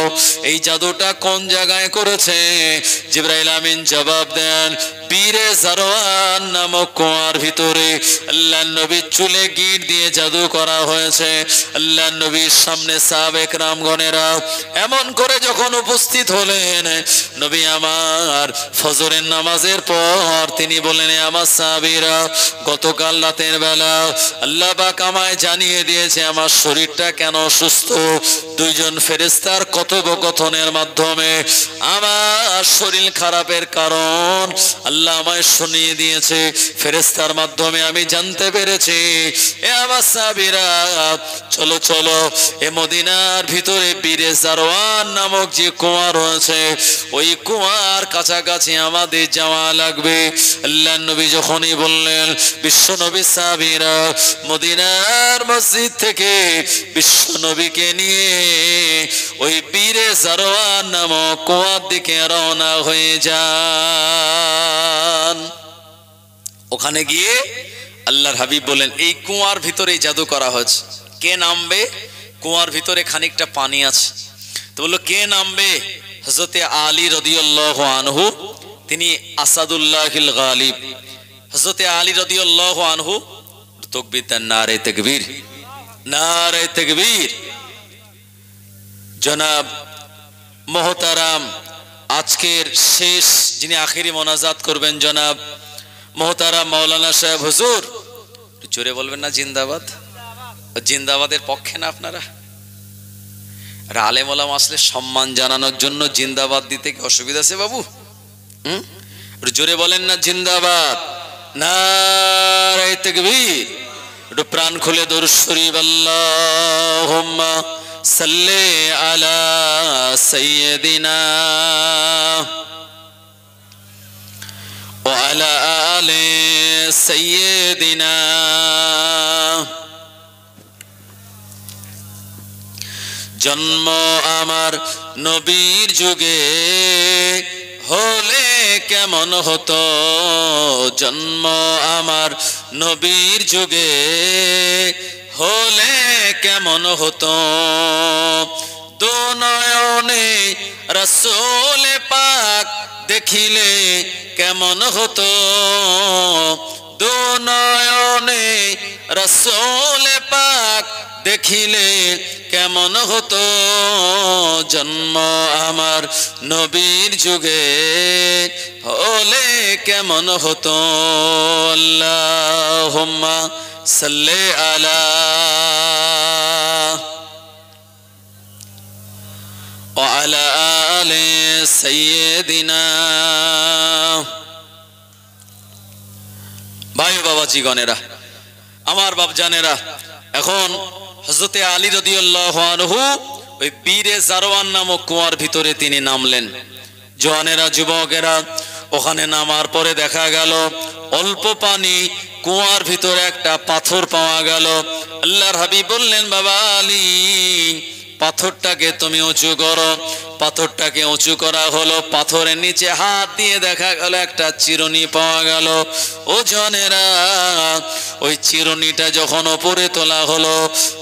এই জাদুটা কোন জায়গায় করেছে? জিবরাইল আমিন জবাব দেন বীরে জারওয়ান নামক কুয়ার ভিতরে আল্লাহর নবীর চুলে গিট দিয়ে জাদু করা হয়েছে। আল্লাহর নবীর সামনে সাহাবে কেরামগণেরা এমন করে যখন উপস্থিত হলেন, নবী আমার ফজরের নামাজের পর তিনি বললেন আমার সাহাবীরা, গতকাল রাতের বেলা আল্লাহ পাক আমায় জানিয়ে দিয়েছে আমার শরীরটা কেন অসুস্থ। দুইজন ফেরেশতার কথোপকথনের মাধ্যমে আমার শরীর খারাপের কারণ আল্লাহ আমায় শুনিয়ে দিয়েছে। ফেরেশতার মাধ্যমে আমি জানতে পেরেছি। এ আমার সাহাবীরা, চলো চলো এ মদিনার ভিতরে বীরে জারওয়ান নামক যে কুয়া রয়েছে ওই কুয়ার কাছাকাছি আমাদের যাওয়া লাগবে। আল্লাহর নবী যখনই বললেন, বিশ্ব নবী সাহাবীরা মদিনার মসজিদ থেকে বিশ্ব নবীকে নিয়ে ওই বীরে জারওয়ান নামক কুয়ার দিকে রওনা হয়ে যান। ওখানে গিয়ে আল্লাহর হাবিব বলেন এই কুয়ার ভিতরে জাদু করা হয়েছে, কে নামবে? কুয়ার ভিতরে খানিকটা পানি আছে। তো বললো কে নামবে? হযরতে আলী রাদিয়াল্লাহু আনহু, তিনি আসাদুল্লাহিল গালিব। হযরতে আলী রাদিয়াল্লাহু আনহু তাকবীর দেন, নারে তাকবীর, নারে তাকবীর। জনাব মোহতারাম আজকের শেষ যিনি আখেরি মোনাজাত করবেন জনাব মোহতারাম মাওলানা সাহেব হুজুর, জোরে বলবেন না জিন্দাবাদ। জিন্দাবাদের পক্ষে না আপনারা? আর আলেম ওলামা আসলে সম্মান জানানোর জন্য জিন্দাবাদ দিতে কি অসুবিধা আছে বাবু? জোরে বলেন না জিন্দাবাদ, নারে তাকবীর। একটু প্রাণ খুলে দরুদ শরীফ আল্লাহুম্মা সাল্লি আলা সাইয়্যিদিনা ওয়া আলা আলি সাইয়্যিদিনা। জন্ম আমার নবীর যুগে হলে কেমন হতো, জন্ম আমার নবীর যুগে হলে কেমন হতো। দু নয়নে রাসূল পাক দেখিলে কেমন হতো, দু নয়নে রাসূল পাক দেখিলে কেমন হতো। জন্ম আমার নবীর যুগে হলে কেমন হতো। আল্লাহুম্মা সাল্লি আলা ওয়া আলা আলি সাইয়্যিদিনা। ভাই বাবাজি গণেরা, আমার বাপজানেরা, এখন হযরতে আলী রাদিয়াল্লাহু আনহু ওই বীরে জারওয়ান নামক কুয়ার ভিতরে তিনি নামলেন। জওয়ানেরা, যুবকেরা, ওখানে নামার পরে দেখা গেল অল্প পানি, কুয়ার ভিতরে একটা পাথর পাওয়া গেল। আল্লাহর হাবিব বললেন বাবা আলী, পাথরটাকে তুমি উঁচু করো। পাথরটাকে উঁচু করা হলো। পাথরের নিচে হাত দিয়ে দেখা গেল একটা চিরুনি পাওয়া গেল। ও জনেরা, ওই চিরুনিটা যখন ওপরে তোলা হলো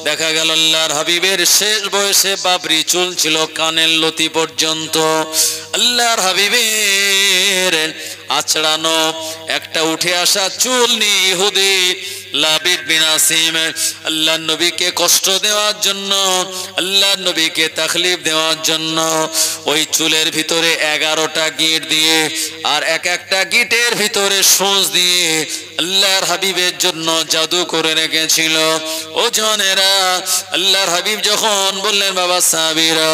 দেখা গেল আল্লাহর হাবিবের শেষ বয়সে বাবরি চুল ছিল কানের লতি পর্যন্ত। আল্লাহর হাবিবের আচড়ানো একটা উঠে আসা চুল নিয়ে ইহুদি লাবিদ বিন আসিম আল্লাহর নবীকে কষ্ট দেওয়ার জন্য, আল্লাহর নবীকে তাকলিফ দেওয়ার জন্য ওই চুলের ভিতরে 11টা গিট দিয়ে আর এক একটা গিটের ভিতরে সূচ দিয়ে আল্লাহর হাবিবের জন্য জাদু করে রেখেছিল। ও জনেরা, আল্লাহর হাবিব যখন বললেন বাবা সাহাবীরা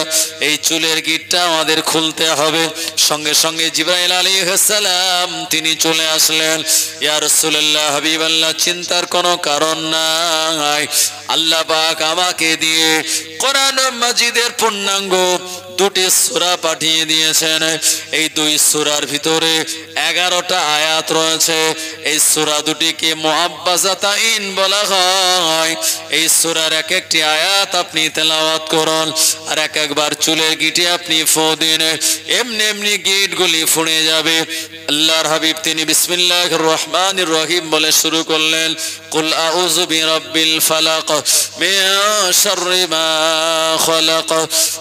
এই চুলের গিটটা আমাদের খুলতে হবে, সঙ্গে সঙ্গে জিবরাইল আলাইহিস সালাম তিনি চলে আসলেন। ইয়া রাসূলুল্লাহ, হাবিবাল্লাহ, চিন্তার কোনো কারণ নাই। আল্লাহ পাক আমাকে দিয়ে কোরআন মাজিদের পূর্ণাঙ্গ দুটি সূরা পাঠিয়ে দিয়েছেন। এই দুই সূরার ভিতরে 11টা আয়াত রয়েছে। এই সূরা দুটিকে মুআব্বাজাতাইন বলা হয়। এই সূরার এক একটি আয়াত আপনি তেলাওয়াত করুন, আর এক একবার চুলের গিটে আপনি ফু দিন, এমনি এমনি গিটগুলি ফুঁড়ে যাবে। আল্লাহর হাবিব তিনি বিসমিল্লাহির রহমানির রহিম বলে শুরু করলেন, কুল আউযু বিরাব্বিল ফালাক মিন শাররি মা খালাক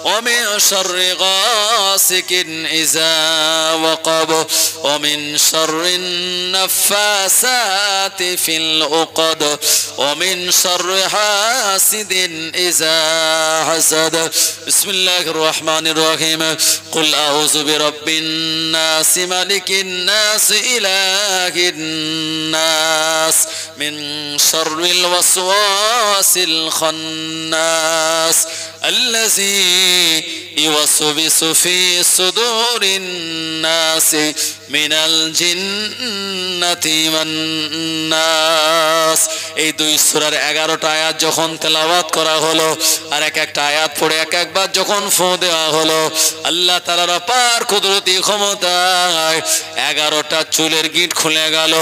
ওয়া মিন শাররি গাসিকিন ইযা ওয়াকাব ওয়া মিন শাররিন নাফাসাতি ফিল উকদ ওয়া মিন শাররি হাসিদিন ইযা হাসাদ। বিসমিল্লাহির রহমানির রহিম। কুল আউযু বিরাব্বিন নাস মালিকিন নাস ইলাহিন নাস মিন শাররিল ওয়াসওয়াসিল খান্নাস আল্লাযী ইউওয়াসবিসু ফি সুদুরিন নাস মিনাল জিন্নাতি ওয়ান নাস। এই দুই সূরার 11টা আয়াত যখন তেলাওয়াত করা হলো, আর এক একটা আয়াত পড়ে এক একবার যখন ফু দেওয়া হলো, আল্লাহ তাআলার অপার কুদরতি ক্ষমতায় 11টা চুলের গিঁট খুলে গেল।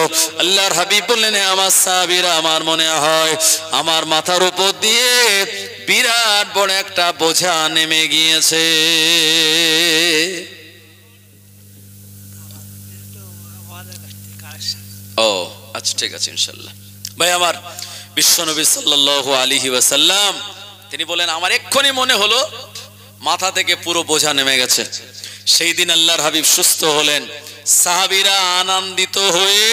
আল্লাহর হাবিব বললেন, আমার সাহাবীরা, আমার মনে হয় আমার মাথার উপর দিয়ে বিরাট বড় একটা বোঝা নেমে গিয়েছে। ও আচ্ছা, ঠিক আছে, ইনশাআল্লাহ। ভাই আমার, বিশ্বনবী সাল্লাল্লাহু আলাইহি ওয়াসাল্লাম তিনি বলেন, আমার এক্ষুনি মনে হলো মাথা থেকে পুরো বোঝা নেমে গেছে। সেই দিন আল্লাহর হাবিব সুস্থ হলেন। সাহাবীরা আনন্দিত হয়ে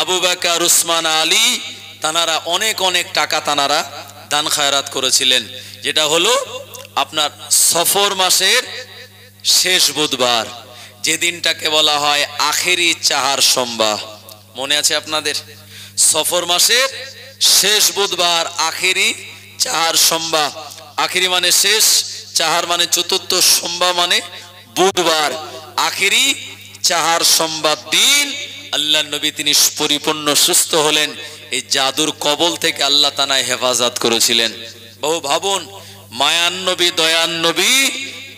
আবু বকর, উসমান, আলী তানারা অনেক অনেক টাকা তানারা দান খায়রাত করেছিলেন। যেটা হলো আপনার সফর মাসের শেষ বুধবার, যে দিনটাকে বলা হয় আখেরি চাহার সোমবার। মনে আছে আপনাদের? সফর মাসের শেষ বুধবার, আখেরি চাহার সোমবার। আখেরি মানে শেষ, চাহার মানে চতুর্থ, সোমবার মানে বুধবার। আখেরি চাহার সোমবার দিন আল্লাহ নবী তিনি পরিপূর্ণ সুস্থ হলেন। এই জাদুর কবল থেকে আল্লাহ তাআলা হেফাজত করেছিলেন। বহু ভাবুন, মায়ান নবী, দয়ান নবী,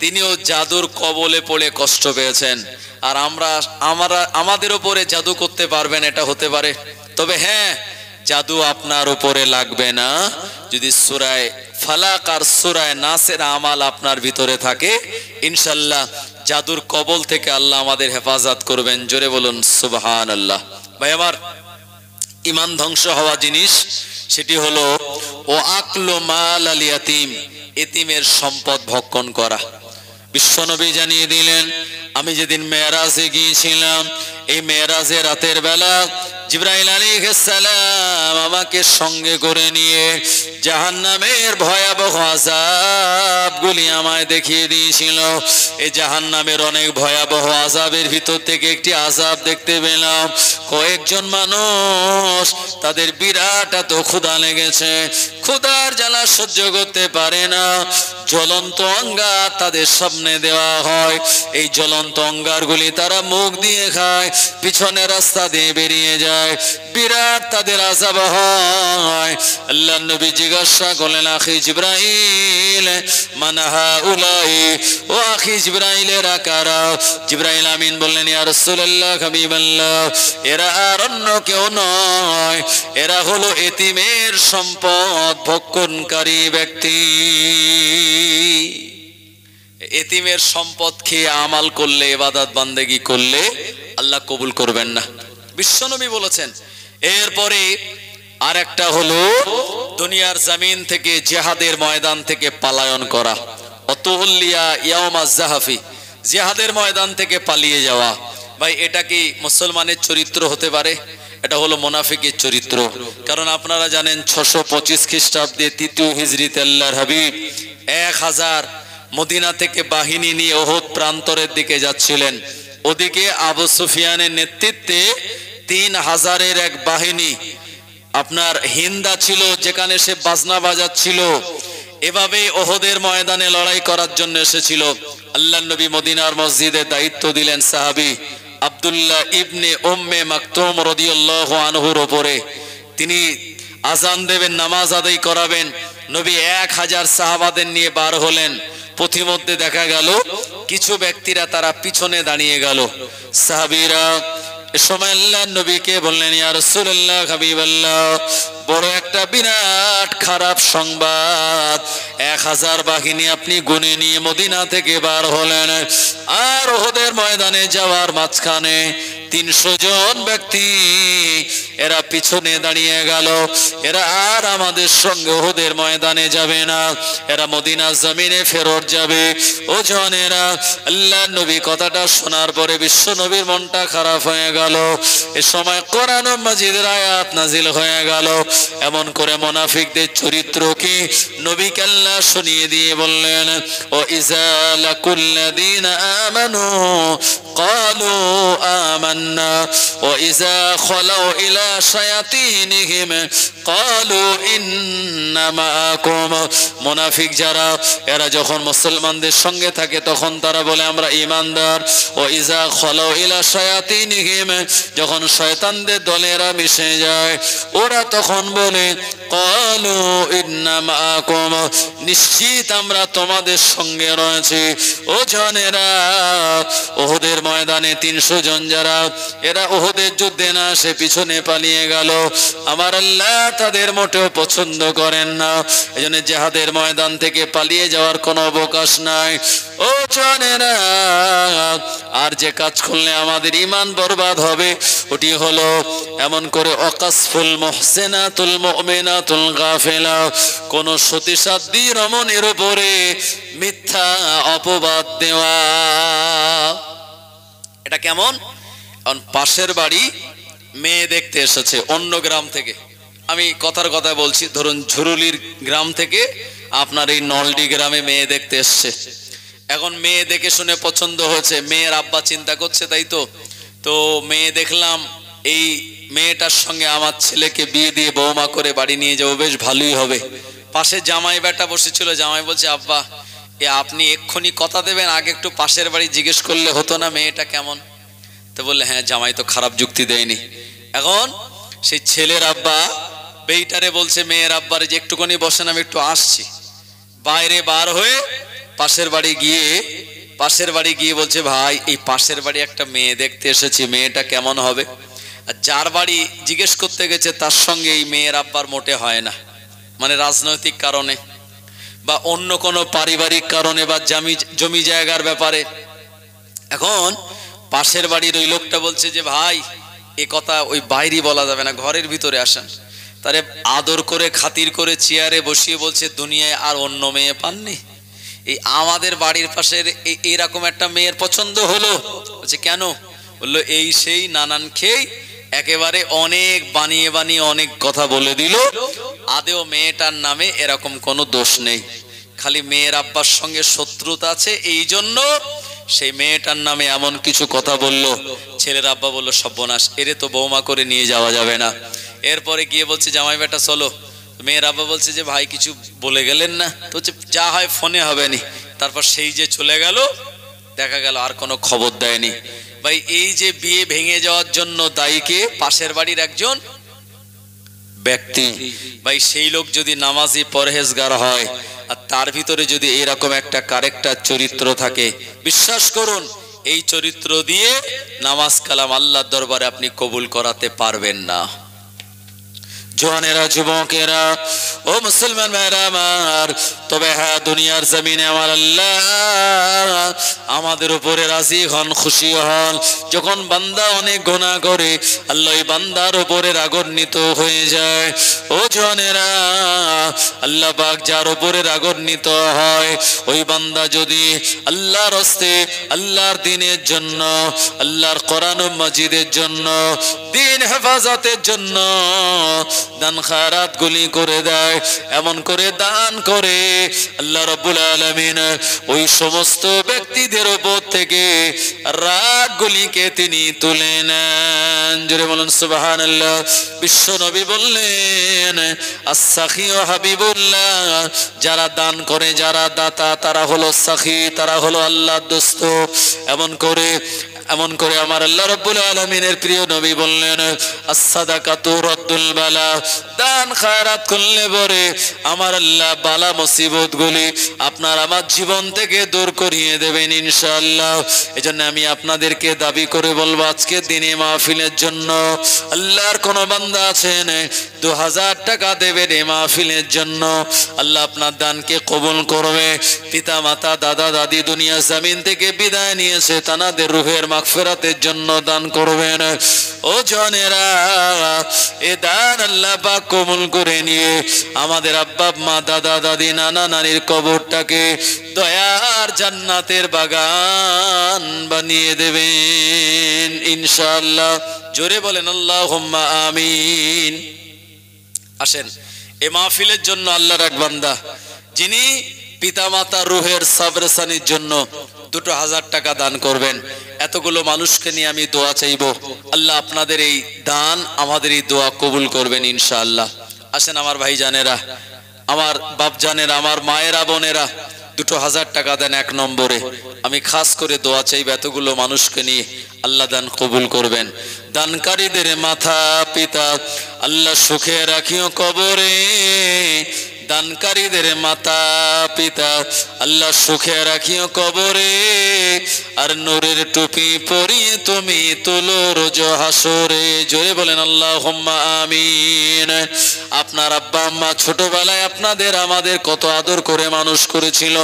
তিনিও জাদুর কবলে পড়ে কষ্ট পেয়েছেন। আর আমাদের উপরে জাদু করতে পারবেন, এটা হতে পারে। তবে হ্যাঁ, জাদু আপনার উপরে লাগবে না যদি সূরা ফালাক আর সূরা নাসের আমাল আপনার ভিতরে থাকে। ইনশাআল্লাহ জাদুর কবল থেকে আল্লাহ আমাদের হেফাজত করবেন। জোরে বলুন সুবহানাল্লাহ। ভাই আমার, ঈমান ধ্বংস হওয়া জিনিস সেটি হলো ও আকলু মাল আল ইয়াতীম, এতিমের সম্পদ ভক্ষণ করা। বিশ্বনবী জানিয়ে দিলেন, আমি যেদিন মেরাজে গিয়েছিলাম, এই মেরাজে রাতের বেলা জিবরাইল আলাইহিস সালাম আমাকে সঙ্গে করে নিয়ে জাহান্নামের ভয়াবহ আযাবগুলি আমায় দেখিয়ে দিয়েছিল। এই জাহান্নামের অনেক ভয়াবহ আযাবের ভিতর থেকে একটি আযাব দেখতে পেলাম। কয়েকজন মানুষ তাদের বিরাট এত ক্ষুধা লেগেছে, ক্ষুধার জ্বালা সহ্য করতে পারে না। জ্বলন্ত অঙ্গার তাদের সামনে দেওয়া হয়। এই জ্বলন্ত অঙ্গারগুলি তারা মুখ দিয়ে খায়, পিছনে রাস্তা দিয়ে বেরিয়ে যায়। বিরাট তাদের আযাব হয়। আল্লাহ নবী জিজ্ঞাসা করলেন, আখি জিবরাইল মান হাউলাই, ও আখি জিবরাইলের কারা? জিবরাইল আমিন বললেন, ইয়া রাসূলুল্লাহ, হাবিবাল্লাহ, এরা আর অন্য কেউ নয়, এরা হলো এতিমের সম্পদ ভক্ষণকারী ব্যক্তি। এতিমের সম্পদ খেয়ে আমাল করলে, ইবাদত বান্দেগি করলে আল্লাহ কবুল করবেন না, বিশ্বনবী বলেছেন। এরপরে আর একটা হলো দুনিয়ার জমিন থেকে, জিহাদের ময়দান থেকে পলায়ন করা। অতুল্লিয়া ইয়াউমা যাহাফি, জিহাদের ময়দান থেকে পালিয়ে যাওয়া। ভাই, এটা কি মুসলমানের চরিত্র হতে পারে? এটা হলো মুনাফিকের চরিত্র। কারণ আপনারা জানেন 625 খ্রিস্টাব্দে 3য় হিজরিতে আল্লাহর হাবিব 1000 মদিনা থেকে বাহিনী নিয়ে ওহদ প্রান্তরের দিকে যাচ্ছিলেন। ওদিকে আবু সুফিয়ানের নেতৃত্বে 3000-এর এক বাহিনী আপনার হিন্দা ছিল, যেখানে সে বাজনা বাজাচ্ছিল। এভাবে ওহদের ময়দানে লড়াই করার জন্য এসেছিল। আল্লাহর নবী মদিনার মসজিদে দায়িত্ব দিলেন সাহাবী আব্দুল্লাহ ইবনে উম্মে মাকতুম রাদিয়াল্লাহু আনহুর উপরে। তিনি আজান দেবেন, নামাজ আদায় করাবেন। নবী 1000 সাহাবাদের নিয়ে বার হলেন। পথিমধ্যে দেখা গেল কিছু ব্যক্তিরা তারা পিছনে দাঁড়িয়ে গেল। সাহাবীরা এ সময় আল্লাহর নবীকে বললেন, ইয়া রাসূলুল্লাহ, হাবিবাল্লাহ, বড় একটা বিরাট খারাপ সংবাদ, 1000 বাহিনী আপনি গুনে নিয়ে মদিনা থেকে বার হলেন, আর উহুদের ময়দানে যাওয়ার মাঝখানে 300 জন ব্যক্তি এরা পিছনে দাঁড়িয়ে গেল। এরা আর আমাদের সঙ্গে উহুদের ময়দানে যাবে না, এরা মদিনার জমিনে ফেরত যাবে। ও জনেরা, আল্লাহর নবী কথাটা শোনার পরে বিশ্ব নবীর মনটা খারাপ হয়ে গেল। এ সময় কোরআন মাজিদের আয়াত নাজিল হয়ে গেল। এমন করে মুনাফিকদের চরিত্র কি নবীকে আল্লাহ শুনিয়ে দিয়ে বললেন, ও ইযা লাকুল্লাযীনা আমানু ক্বালু আমান্না ওয়া ইযা খালাউ ইলা শায়াতিনিহিম ক্বালু ইন্না মাআকুম। মুনাফিক যারা, এরা যখন মুসলমানদের সঙ্গে থাকে তখন তারা বলে আমরা ঈমানদার। ও ইযা খালাউ ইলা শায়াতিনিহিম, যখন শয়তানদের দলে এরা মিশে যায় ওরা তখন বলে ক্বালু ইন্না মাআকুম, নিশ্চিত আমরা তোমাদের সঙ্গে রয়েছি। ও জনেরা, উহুদের ময়দানে 300 জন যারা, এরা উহুদের যুদ্ধে না সে পিছনে পালিয়ে গেল। আমার আল্লাহ তাদের মোটেও পছন্দ করেন না। এজন্য জিহাদের ময়দান থেকে পালিয়ে যাওয়ার কোনো অবকাশ নাই। ও জনেরা, আর যে কাজ করলে আমাদের ঈমান বরবাদ হবে ওটি হলো এমন করে অকাসফুল মুহসিনাতুল মুমিনাতুল গাফিলা, কোন সতীসাধ্বী রমণীর উপরে মিথ্যা অপবাদ দেওয়া। এটা কেমন? পাশের বাড়ি মেয়ে দেখতে এসেছে অন্য গ্রাম থেকে, আমি কথার কথা বলছি, ধরুন ঝুরুলির গ্রাম থেকে আপনার এই নলডি গ্রামে মেয়ে দেখতে এসছে। এখন মেয়ে দেখে শুনে পছন্দ হয়েছে, মেয়ের আব্বা চিন্তা করছে তাই তো মেয়ে দেখলাম, এই মেয়েটার সঙ্গে আমার ছেলেকে বিয়ে দিয়ে বৌমা করে বাড়ি নিয়ে যাবো, বেশ ভালোই হবে। পাশে জামাই বেটা বসেছিল, জামাই বলছে, আব্বা আপনি এক্ষুনি কথা দেবেন, আগে একটু পাশের বাড়ি জিজ্ঞেস করলে হতো না মেয়েটা কেমন? তো বললে হ্যাঁ, জামাই তো খারাপ যুক্তি দেয়নি। এখন সেই ছেলের আব্বা বেইটারে বলছে মেয়ের আব্বারে যে একটুখানি বসেন, আমি একটু আসছি। বাইরে বার হয়ে পাশের বাড়ি গিয়ে বলছে, ভাই এই পাশের বাড়ি একটা মেয়ে দেখতে এসেছি, মেয়েটা কেমন হবে? আর যার বাড়ি জিজ্ঞেস করতে গেছে তার সঙ্গে এই মেয়ের আব্বার মোটে হয় না, মানে রাজনৈতিক কারণে বা অন্য কোনো পারিবারিক কারণে বা জমি জায়গার ব্যাপারে। এখন পাশের বাড়ির ওই লোকটা বলছে যে ভাই এ কথা ওই বাইরে বলা যাবে না, ঘরের ভিতরে আসেন। তারে আদর করে খাতির করে চেয়ারে বসিয়ে বলছে, দুনিয়ায় আর অন্য মেয়ে পাননি? এই আমাদের বাড়ির পাশের এইরকম একটা মেয়ের পছন্দ হলো? বলছে কেন? বললো এই সেই নানান খেয়ে একেবারে অনেক বানিয়ে বানিয়ে অনেক কথা বলে দিল। আদেও মেয়েটার নামে এরকম কোনো দোষ নেই, খালি মেয়ের আব্বার সঙ্গে শত্রুতা আছে, এই জন্য সেই মেয়েটার নামে এমন কিছু কথা বলল। ছেলের আব্বা বললো সর্বনাশ, এরে তো বৌমা করে নিয়ে যাওয়া যাবে না। এরপরে গিয়ে বলছে জামাই বেটা চলো। মেয়ের আব্বা বলছে যে ভাই কিছু বলে গেলেন না? তো যা হয় ফোনে হবে নি। তারপর সেই যে চলে গেল, দেখা গেল আর কোনো খবর দেয়নি। ভাই এই যে বিয়ে ভেঙে যাওয়ার জন্য দায়ীকে পাশের বাড়ির একজন ব্যক্তি। ভাই সেই লোক যদি নামাজি পরহেজগার হয় আর তার ভিতরে যদি এরকম একটা ক্যারেক্টার চরিত্র থাকে, বিশ্বাস করুন এই চরিত্র দিয়ে নামাজ কালাম আল্লাহর দরবারে আপনি কবুল করাতে পারবেন না। জওয়ানেরা, যুবকেরা, ও মুসলমান ভাইরা আমার, তবে হ্যাঁ দুনিয়ার জমিনে আমার আল্লাহ আমাদের উপরে রাজি হন, খুশি হন যখন বান্দা অনেক গুনাহ করে, আল্লাহ ওই বান্দার উপরে রাগান্বিত হয়ে যায়। ও জওয়ানেরা, আল্লাহ পাক যার উপরে রাগান্বিত হয় ওই বান্দা যদি আল্লাহর রাস্তে, আল্লাহর দ্বীনের জন্য, আল্লাহর কোরআন ও মাজিদের জন্য, দ্বীন হেফাজতের জন্য দান খায়রাত গুলি করে দেয়, এমন করে দান করে আল্লাহ রাব্বুল আলামিন ওই সমস্ত ব্যক্তিদের উপর থেকে রাগ গুলিকে তিনি তুলে নেন। জোরে বলুন সুবহানাল্লাহ। বিশ্ব নবী বললেন আস-সাখী ও হাবিবুল্লাহ, যারা দান করে, যারা দাতা, তারা হলো সাখী, তারা হলো আল্লাহর দোস্ত। এমন করে আমার আল্লাহ রাব্বুল আলামিনের প্রিয় নবী বললেন আস-সাদাকাতু রাদ্দুল বালা, দান খায়রাত করলে পরে আমার আল্লাহ বালা মুসিবত গুলি আপনার আমার জীবন থেকে দূর করিয়ে দেবেন ইনশাআল্লাহ। এজন্য আমি আপনাদেরকে দাবি করে বলবো, আজকে দিনে মাহফিলের জন্য আল্লাহর কোন বান্দা আছেন 2000 টাকা দেবেন এই মাহফিলের জন্য, আল্লাহ আপনার দানকে কবুল করবে। পিতা মাতা দাদা দাদি দুনিয়া জমিন থেকে বিদায় নিয়েছে, তাদের রুহের মাগফিরাতের জন্য দান করবেন। ও জনেরা, এ দান আল্লাহ পাক কবুল করে নিয়ে আমাদের আব্বা মা দাদা দাদি নানা নানির কবরটাকে দয়ার জান্নাতের বাগান বানিয়ে দেবেন ইনশাআল্লাহ। জোরে বলেন আল্লাহুম্মা আমিন। আসেন, এ মাহফিলের জন্য আল্লাহর এক বান্দা যিনি পিতামাতা রুহের সাবরেসানির জন্য 2000 টাকা দান করবেন। এতগুলো মানুষকে নিয়ে আমি দোয়া চাইবো, আল্লাহ আপনাদের এই দান আমাদের এই দোয়া কবুল করবেন ইনশাআল্লাহ। আসেন আমার ভাই জানেরা, আমার বাপ জানেরা, আমার মায়েরা বোনেরা, 2000 টাকা দেন এক নম্বরে। আমি খাস করে দোয়া চাইবো এতগুলো মানুষকে নিয়ে, আল্লাহ দান কবুল করবেন। দানকারীদের মাথা পিতা আল্লাহ সুখে রাখিও কবরে, দানকারীদের মাতা পিতা আল্লাহ সুখে রাখিও কবরে, আর নূরের টুপি পরিয়ে তুমি তুলো রোজ হাসরে। জোরে বলেন আল্লাহুম্মা আমিন। আপনার আব্বা আম্মা ছোটবেলায় আপনাদের আমাদের কত আদর করে মানুষ করেছিল,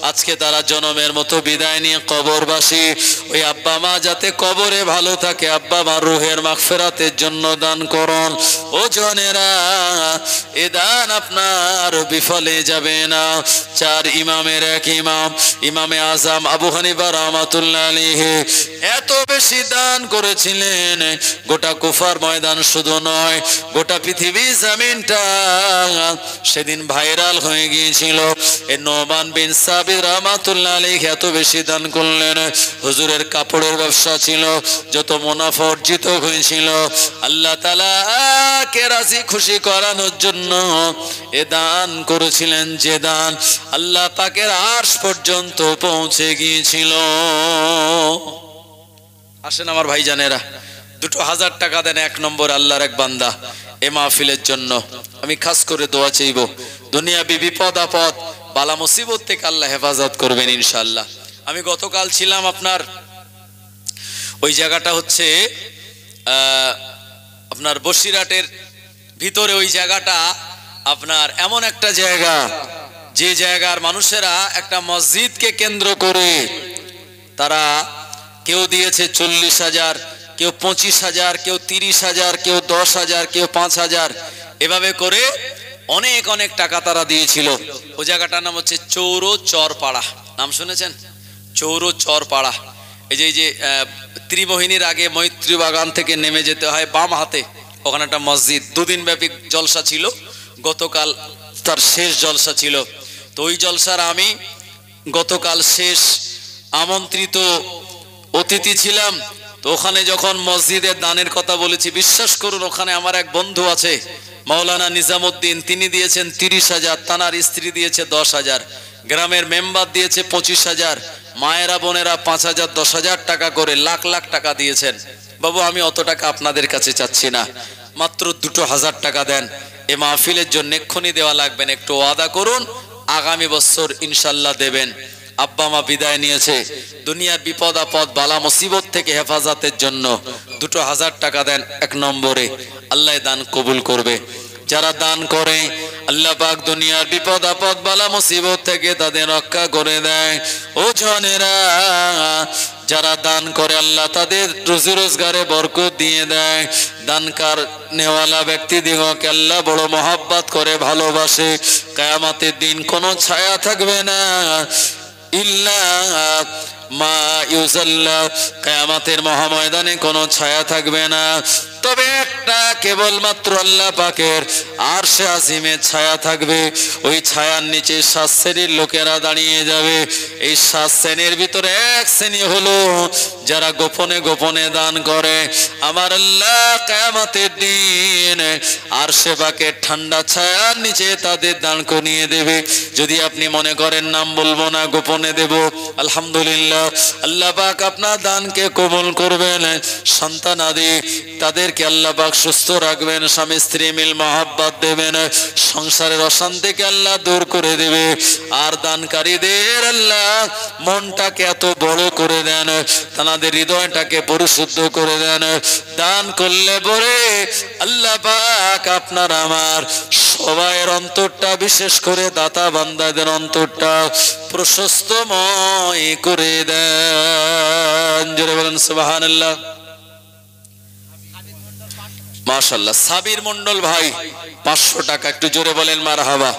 আজকে তারা জনমের মতো বিদায় নিয়ে কবরবাসী। ওই আব্বা মা যাতে কবরে ভালো থাকে, আব্বা মা রুহের মাগফিরাতের জন্য দান করুন। ও জনেরা, এ দান আপনার বিফলে যাবে না। 4 ইমামের এক ইমাম, ইমামে আজম আবু হানিফা রাহমাতুল্লাহ আলাইহি এত বেশি দান করেছিলেন, গোটা কুফার ময়দান শুধু নয়, গোটা পৃথিবী জমিনটা সেদিন ভাইরাল হয়ে গিয়েছিল। এই নোমান বিন সাবির রাহমাতুল্লাহ আলাইহি এত বেশি দান করলেন, হুজুরের কাপড়ের ব্যবসা ছিল, যত মুনাফা অর্জিত হয়েছিল আল্লাহ তাআলা কে রাজি খুশি করানোর জন্য এ দান করেছিলেন, যে দান আল্লাহ পাকের আরশ পর্যন্ত পৌঁছে গিয়েছিল। আসেন আমার ভাইজানেরা, 2000 টাকা দেন এক নম্বর আল্লাহর এক বান্দা এ মাহফিলের জন্য। আমি খাস করে দোয়া চাইব, দুনিয়াবি বিপদ আপদ বালা মুসিবত থেকে আল্লাহ হেফাজত করবেন ইনশাআল্লাহ। আমি গতকাল ছিলাম আপনার ওই জায়গাটা হচ্ছে আপনার বসিরহাটের ভিতরে, ওই জায়গাটা আপনার এমন একটা জায়গা যে জায়গার মানুষেরা একটা মসজিদকে কেন্দ্র করে তারা কেউ দিয়েছে 40,000, কেউ 25,000, কেউ 30,000, কেউ 10,000, কেউ 5,000, এভাবে করে অনেক অনেক টাকা তারা দিয়েছিল। ওই জায়গাটার নাম হচ্ছে চৌরো চরপাড়া। নাম শুনেছেন? চৌরো চরপাড়া। এই যে ত্রিমোহিনীর আগে মৈত্রী বাগান থেকে নেমে যেতে হয় বাম হাতে, ওখানে একটা মসজিদ। 2 দিন ব্যাপী জলসা ছিল, গতকাল তার শেষ জলসা ছিল। তো ওই জলসার আমি গতকাল শেষ আমন্ত্রিত অতিথি ছিলাম। তো ওখানে যখন মসজিদের দানের কথা বলেছি, বিশ্বাস করুন ওখানে আমার এক বন্ধু আছে মাওলানা নিজামুদ্দিন, তিনি দিয়েছেন 30,000, তানার স্ত্রী দিয়েছে 10,000, গ্রামের মেম্বার দিয়েছে 25,000, মায়েরা বোনেরা 5,000 10,000 টাকা করে লাখ লাখ টাকা দিয়েছেন। বাবু আমি অত টাকা আপনাদের কাছে চাচ্ছি না, মাত্র 2,000 টাকা দেন, এ মাহফিলের জন্য এক্ষুনি দেওয়া লাগবে না, একটু ওয়াদা করুন আগামী বছর ইনশাল্লাহ দেবেন। আব্বা মা বিদায় নিয়েছে, দুনিয়ার বিপদ আপদ বালা মুসিবত থেকে হেফাজতের জন্য 2,000 টাকা দেন এক নম্বরে, আল্লাহ দান কবুল করবে। যারা দান করে আল্লাহ পাক দুনিয়ার বিপদ আপদ বালা মুসিবত থেকে তাদের রক্ষা করে দেয়। ও জনেরা, যারা দান করে আল্লাহ তাদের রুজি রোজগারে বরকত দিয়ে দেয়। দানকার নেওয়ালা ব্যক্তি দিগকে আল্লাহ বড় মহব্বত করে ভালোবাসে। কিয়ামতের দিন কোনো ছায়া থাকবে না ইল্লা মা ইউজাল্লা, কিয়ামতের মহাময়দানে কোনো ছায়া থাকবে না, তবে একটা কেবলমাত্র আল্লাহ পাকের আরশে আজিমের ছায়া থাকবে। ওই ছায়ার নিচে 7 শ্রেণীর লোকেরা দাঁড়িয়ে যাবে। এই 7 শ্রেণীর ভিতরে এক শ্রেণী হলো যারা গোপনে গোপনে দান করে। আমার আল্লাহ কিয়ামতের দিন আরশে পাকের ঠান্ডা ছায়ার নিচে তাদের দান করিয়ে দেবে। যদি আপনি মনে করেন নাম বলবো না, গোপনে দেব, আলহামদুলিল্লাহ আল্লাহ পাক আপনার দানকে কবুল করবেন। সন্তান আদি তাদেরকে আল্লাহ পাক সুস্থ রাখবেন, স্বামী স্ত্রী মিল মহব্বত বরকত দেবেন, সংসারের অশান্তিকে আল্লাহ দূর করে দেবে। আর দানকারীদের আল্লাহ মনটাকে এত বড় করে দেন, তাদের হৃদয়টাকে পরিশুদ্ধ করে দেন। দান করলে পরে আল্লাহ পাক আপনার আমার সবাইয়ের অন্তরটা, বিশেষ করে দাতা বান্দাদের অন্তরটা প্রশস্তময় করে দেন। জোরে বলেন সুবহানাল্লাহ। মাশাআল্লাহ। সাবির মন্ডল ভাই 500 টাকা, একটু জোরে বলেন মারহাবা,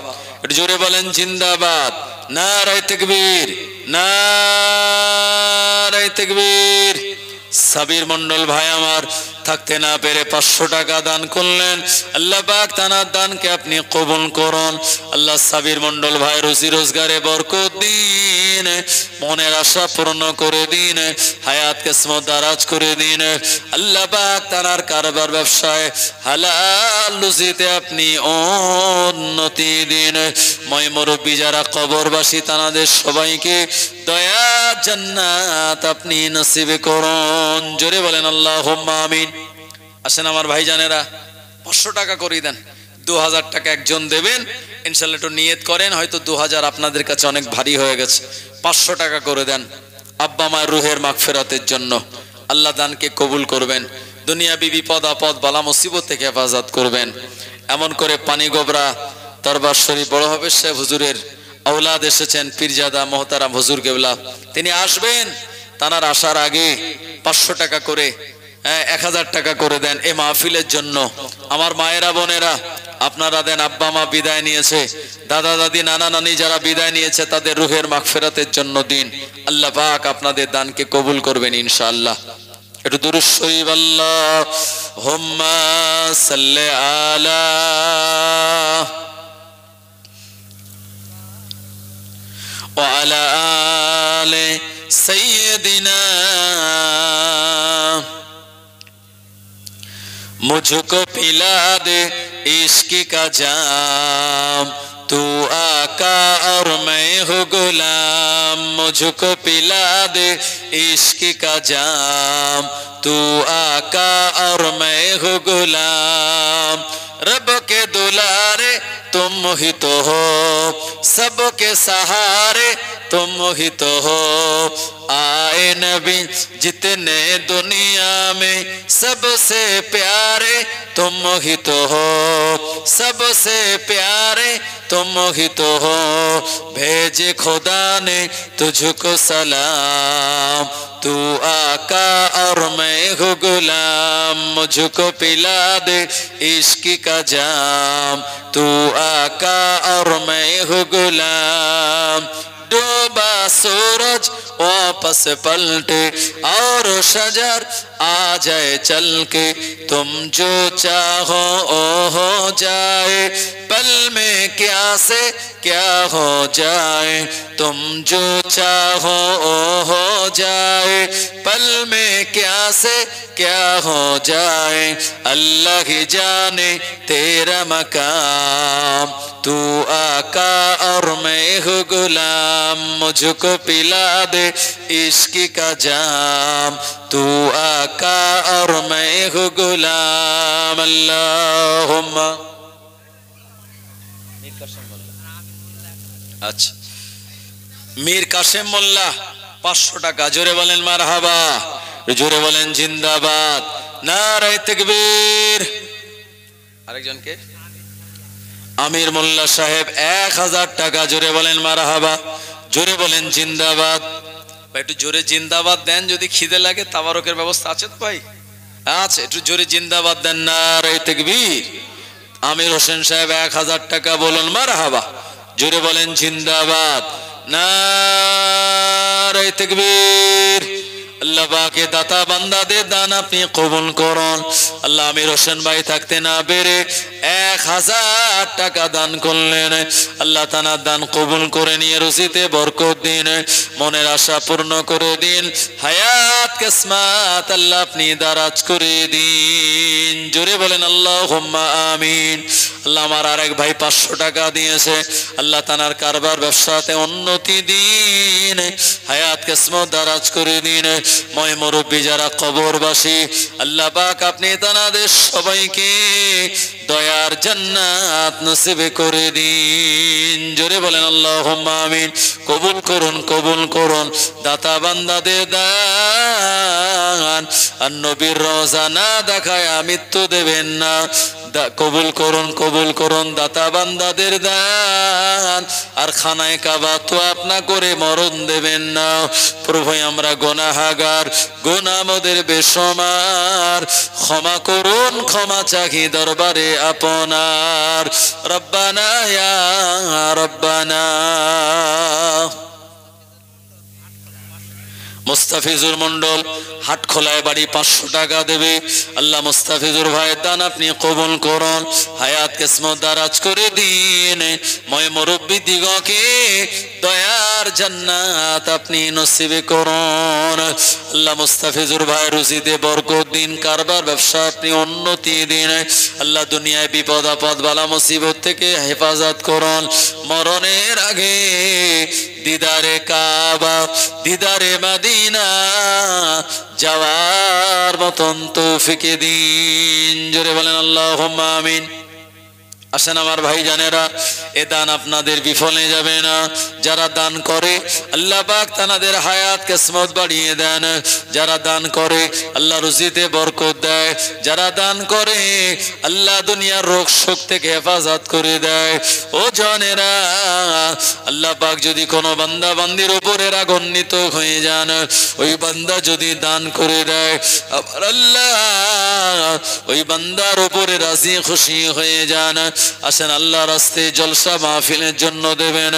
একটু জোরে বলেন জিন্দাবাদ। নারায়ে তাকবীর, নারায়ে তাকবীর। সাবির মন্ডল ভাই আমার থাকতে না পেরে 500 টাকা দান করলেন। আল্লাহ পাক তানার দানকে আপনি কবুল করুন। আল্লাহ সাবির মন্ডল ভাই রুজি রোজগারে বরকত দিন, মনের আশা পূর্ণ করে দিন, হায়াত কিসমত দারাজ করে দিন। আল্লাহ পাক তানার কারবার ব্যবসায় হালাল রুজিতে আপনি উন্নতি দিন। মই মুরব্বি যারা কবরবাসী তানাদের সবাইকে দয়া জান্নাত আপনি নসিব করুন। জোরে বলেন আল্লাহুম্মা আমিন। আসেন আমার ভাইজানেরা, 500 টাকা করে দেন। 2000 টাকা একজন দেবেন ইনশাআল্লাহ। একটু নিয়ত করেন, হয়তো 2000 আপনাদের কাছে অনেক ভারী হয়ে গেছে। 500 টাকা করে দেন আব্বা মায়ের রুহের মাগফিরাতের জন্য। আল্লাহ দানকে কবুল করবেন, দুনিয়াবি বিপদ আপদ বালা মুসিবত থেকে হেফাজত করবেন। এমন করে পানি গোবরা দরবার শরীফ বড় হবে সাহেব হুজুরের আওলাদ এসেছেন, পীরজাদা মোহতারাম হুজুর কেবলা, তিনি আসবেন। তানার আসার আগে 500 টাকা করে 1000 টাকা করে দেন এই মাহফিলের জন্য। আমার মায়েরা বোনেরা আপনারা দেন। আব্বা মা বিদায় নিয়েছে, দাদা দাদি নানা নানি যারা বিদায় নিয়েছে তাদের রুহের মাগফিরাতের জন্য দিন। আল্লাহ পাক আপনাদের দানকে কবুল করবেন ইনশাআল্লাহ। একটু দুরূদ শরীফ আল্লাহুম্মা সাল্লি আলা ওয়া আলা আলি সাইয়্যিদিনা। मुझको पिला दे इश्क का जाम, तू आका और मैं हूँ गुलाम। मुझको पिला दे इश्क का जाम, तू आका और मैं हूँ गुलाम। रब के दुलारे तुम ही तो हो, सबके सहारे तुम ही तो हो। आए नबी जितने दुनिया में सबसे प्यारे तुम ही तो हो, सबसे प्यारे तुम ही तो हो। भेजे खुदा ने तुझको सलाम, तू आका और मैं हूँ गुलाम। मुझको पिला दे इश्क का जाम, तू आका और मैं हूँ गुलाम। डूबा सूरज वापस पलटे और शजर आ जाए चल के, तुम जो चाहो ओ हो जाए। पल में क्या से क्या हो जाए, तुम जो चाहो ओ हो जाए। पल में क्या से क्या हो जाए, अल्लाह ही जाने तेरा मकाम। तू आका और मैं हूँ गुलाम, मुझको पिला दे इश्क का जाम। तू आका और मैं हूँ गुलाम। अल्लाहुम्मा। अच्छा, मीर कासिम मोल्ला 500 টাকা। জোরে বলেন মারহাবা, জোরে বলেন জিন্দাবাদ, নারায়ে তাকবীর। আরেকজনকে আমির মোল্লা সাহেব 1000 টাকা। জোরে বলেন মারহাবা, জোরে বলেন জিন্দাবাদ। ভাই একটু জোরে জিন্দাবাদ দেন, যদি খিদে লাগে তাবারকের ব্যবস্থা আছে তো ভাই? আছে, একটু জোরে জিন্দাবাদ দেন, নারায়ে তাকবীর। আমির হোসেন সাহেব 1000 টাকা, বলুন মারহাবা, জোরে বলেন জিন্দাবাদ, নারায়ে তাকবীর। আল্লাহ পাকে দাতা বান্দাদের দান আপনি কবুল করুন। আল্লাহ আমির হোসেন ভাই থাকতে না পেরে 1000 টাকা দান করলেন। আল্লাহ তানার দান কবুল করে নিয়ে রুজিতে বরকত দিন, মনের আশা পূর্ণ করে দিন, হায়াত কিসমত আল্লাহ আপনি দারাজ করে দিন। জোরে বলেন আল্লাহুম্মা আমিন। আল্লাহ আমার আরেক ভাই 500 টাকা দিয়েছে, আল্লাহ তানার কারবার ব্যবসাতে উন্নতি দিন, হায়াত কিসমত দারাজ করে দিন। মই মুরব্বি যারা কবরবাসী আল্লাহ পাক আপনি তানাদের সবাইকে দয়ার জান্নাত নসিব করে দিন। জোরে বলেন আল্লাহুম্মা আমিন। কবুল করুন, কবুল করুন দাতা বান্দাদের দান। আর নবীর রওজা না দেখায় মৃত্যু দেবেন না। কবুল করুন, কবুল করুন দাতা বান্দাদের দান। আর খানায় কাবা তো আপনা করে মরণ দেবেন না। প্রভু আমরা গুনাহগার, গুনাহ আমাদের বেশমার, ক্ষমা করুন, ক্ষমা চাহি দরবারে আপনার। রব্বানা ইয়া রব্বানা। মুস্তাফিজুর মন্ডল হাটখোলায় বাড়ি 500 টাকা দেবে। আল্লাহ মুস্তাফিজুর ভাইয়ের দান আপনি কবুল করুন, হায়াত কিসমত দারাজ করে দিন। ময় মুরব্বী দিগকে দয়ার জান্নাত আপনি নসিব করুন। আল্লাহ মুস্তাফিজুর ভাই রুজিতে বরকত দিন, কারবার ব্যবসা আপনি উন্নতি দিন। আল্লাহ দুনিয়ায় বিপদ আপদ বালা মুসিবত থেকে হেফাজত করুন। মরণের আগে দিদারে কাবা, দিদারে মদিনা যাওয়ার মতন তৌফিক দিন। জোরে বলেন আল্লাহুম্মা আমিন। আসেন আমার ভাই জানেরা, এ দান আপনাদের বিফলে যাবে না। যারা দান করে আল্লাহ পাক তাদের হায়াত কিসমত বাড়িয়ে দেন। যারা দান করে আল্লাহ রুজিতে বরকত দেয়। যারা দান করে আল্লাহ দুনিয়ার রোগ শোক থেকে হেফাজত করে দেয়। ও জানেরা, আল্লাহ পাক যদি কোনো বান্দা বান্দির উপরে রাগান্বিত হয়ে যান, ওই বান্দা যদি দান করে দেয়, আবার আল্লাহ ওই বান্দার উপরে রাজি খুশি হয়ে যান। আসেন আল্লাহ রাস্তায় জলসা মাহফিলের জন্য দেবেন,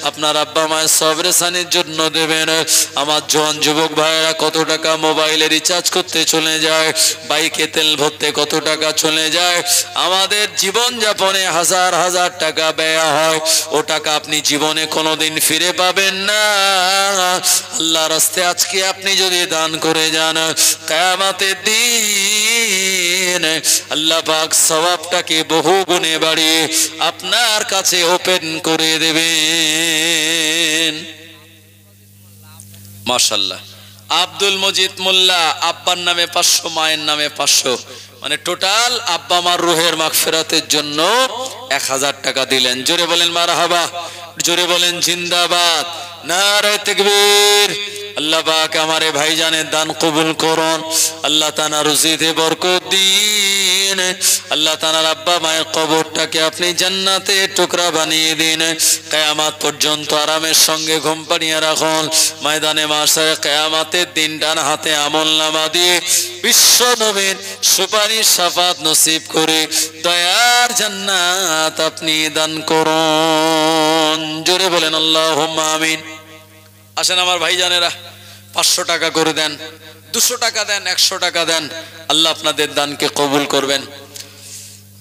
আপনার আব্বা মায়ের সবরেসানির জন্য দেবেন। আমার জওয়ান যুবক ভাইয়েরা কত টাকা মোবাইলে রিচার্জ করতে চলে যায়, বাইকে তেল ভরতে কত টাকা চলে যায়, আমাদের জীবন যাপনে হাজার হাজার টাকা ব্যয় হয়। ও টাকা আপনি জীবনে কোনোদিন ফিরে পাবেন না। আল্লাহ রাস্তায় আজকে আপনি যদি দান করে যান, কিয়ামতের দিন আল্লাহ পাক সওয়াবটাকে বহু গুণে বাড়িয়ে আপনার কাছে ওপেন করে দেবেন। মাশাআল্লাহ। আব্দুল মজিদ মোল্লা আব্বার নামে 500, মায়ের নামে 500, মানে টোটাল আব্বা মার রুহের মাগফিরাতের জন্য 1000 টাকা দিলেন। জোরে বলেন মারহাবা, জোরে বলেন জিন্দাবাদ, নারে তাকবীর। আল্লাহ পাক আমারে ভাইজানের দান কবুল করুন। আল্লাহ তাআলা রুজিতে বরকত দিন। আল্লাহ তাআলার আব্বা মায়ের কবরটাকে আপনি জান্নাতের টুকরা বানিয়ে দিন। কিয়ামত পর্যন্ত আরামের সঙ্গে ঘুম পাড়িয়ে রাখুন। ময়দানে মাশারে কিয়ামতের দিন ডান হাতে আমলনামা দিয়ে বিশ্ব নবীর সুপারিশ শাফাত নসিব করে দয়ার জান্নাত আপনি দান করুন। জোরে বলেন আল্লাহুম্মা আমিন। আসেন আমার ভাইজানেরা, 500 টাকা করে দেন, 200 টাকা দেন, 100 টাকা দেন। আল্লাহ আপনাদের দানকে কবুল করবেন।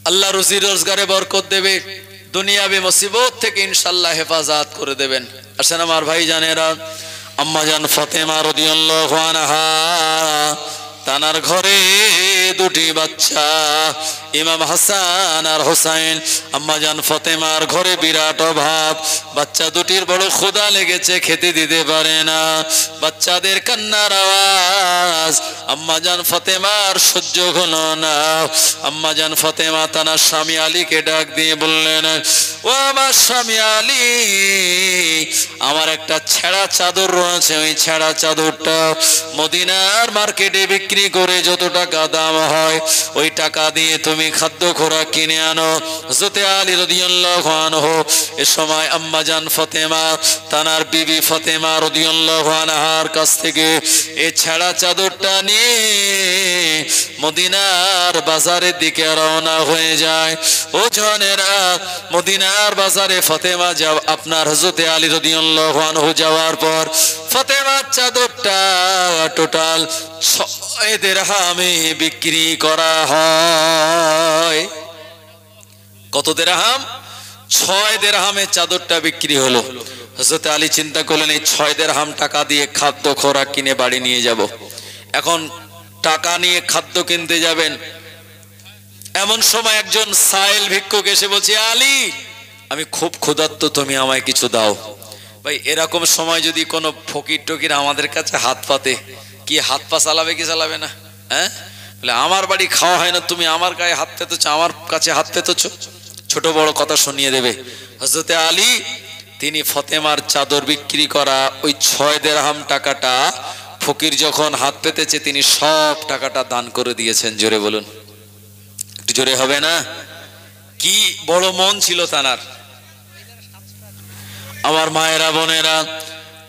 আল্লাহ রুজি রোজগারে বরকত দেবে, দুনিয়াবি মুসিবত থেকে ইনশাআল্লাহ হেফাজত করে দেবেন। আসেন আমার ভাইজানেরা, আম্মা জান ফাতেমা রাদিয়াল্লাহু আনহা, তানার ঘরে 2টি বাচ্চা, ইমাম হাসান আর হোসাইন। আম্মা জান ফাতেমার ঘরে বিরাট অভাব, বাচ্চা 2টির বড় ক্ষুধা লেগেছে, খেতে দিতে পারে না। বাচ্চাদের কান্নার আওয়াজ আম্মা জান ফাতেমার সহ্য হলো না। আম্মা জান ফাতেমা তানার স্বামী আলীকে ডাক দিয়ে বললেন, ও আমার স্বামী আলী, আমার একটা ছেঁড়া চাদর রয়েছে, ওই ছেঁড়া চাদরটা মদিনার মার্কেটে বিক্রি করে যত টাকা দাম হয় ওই টাকা দিয়ে তুমি খাদ্য খোরাক কিনে আনো। হযরত আলী রাদিয়াল্লাহু আনহু এ সময় আম্মা জান ফাতেমা তানার বিবি ফাতেমা রাদিয়াল্লাহু আনহার কাছ থেকে এই ছেঁড়া চাদরটা নিয়ে মদিনার বাজারের দিকে রওনা হয়ে যায়। ও জনেরা, মদিনার বাজারে ফাতেমা যাও আপনার হযরত আলী রাদিয়াল্লাহু আনহু যাওয়ার পর ফাতেমার চাদরটা টোটাল 6 দিরহামে বিক্রি করা হয়। কত দিরহাম? 6 দিরহামে চাদরটা বিক্রি হলো। হযরত আলী চিন্তা করলেন, এই 6 দিরহাম টাকা দিয়ে খাদ্য খোরাক কিনে বাড়ি নিয়ে যাব। এখন টাকা নিয়ে খাদ্য কিনতে যাবেন, এমন সময় একজন সাইল ভিক্ষুক এসে বলছে, আলী আমি খুব ক্ষুধার্ত, তুমি আমায় কিছু দাও। ভাই এরকম সময় যদি কোনো ফকির টকির আমাদের কাছে হাত পাতে, কি হাত পা চালাবে কি চালাবে না? হ্যাঁ, বলে আমার বাড়ি খাওয়া হয় না, তুমি আমার গায়ে হাত পেতেছো, আমার কাছে হাত পেতেছো, ছোট বড় কথা শুনিয়ে দেবে। হযরতে আলী তিনি ফতেমার চাদর বিক্রি করা ওই 6 দিরহাম টাকাটা ফকির যখন হাত পেতেছে তিনি সব টাকাটা দান করে দিয়েছেন। জোরে বলুন, একটু জোরে হবে না? কি বড় মন ছিল তানার। আমার মায়েরা বোনেরা,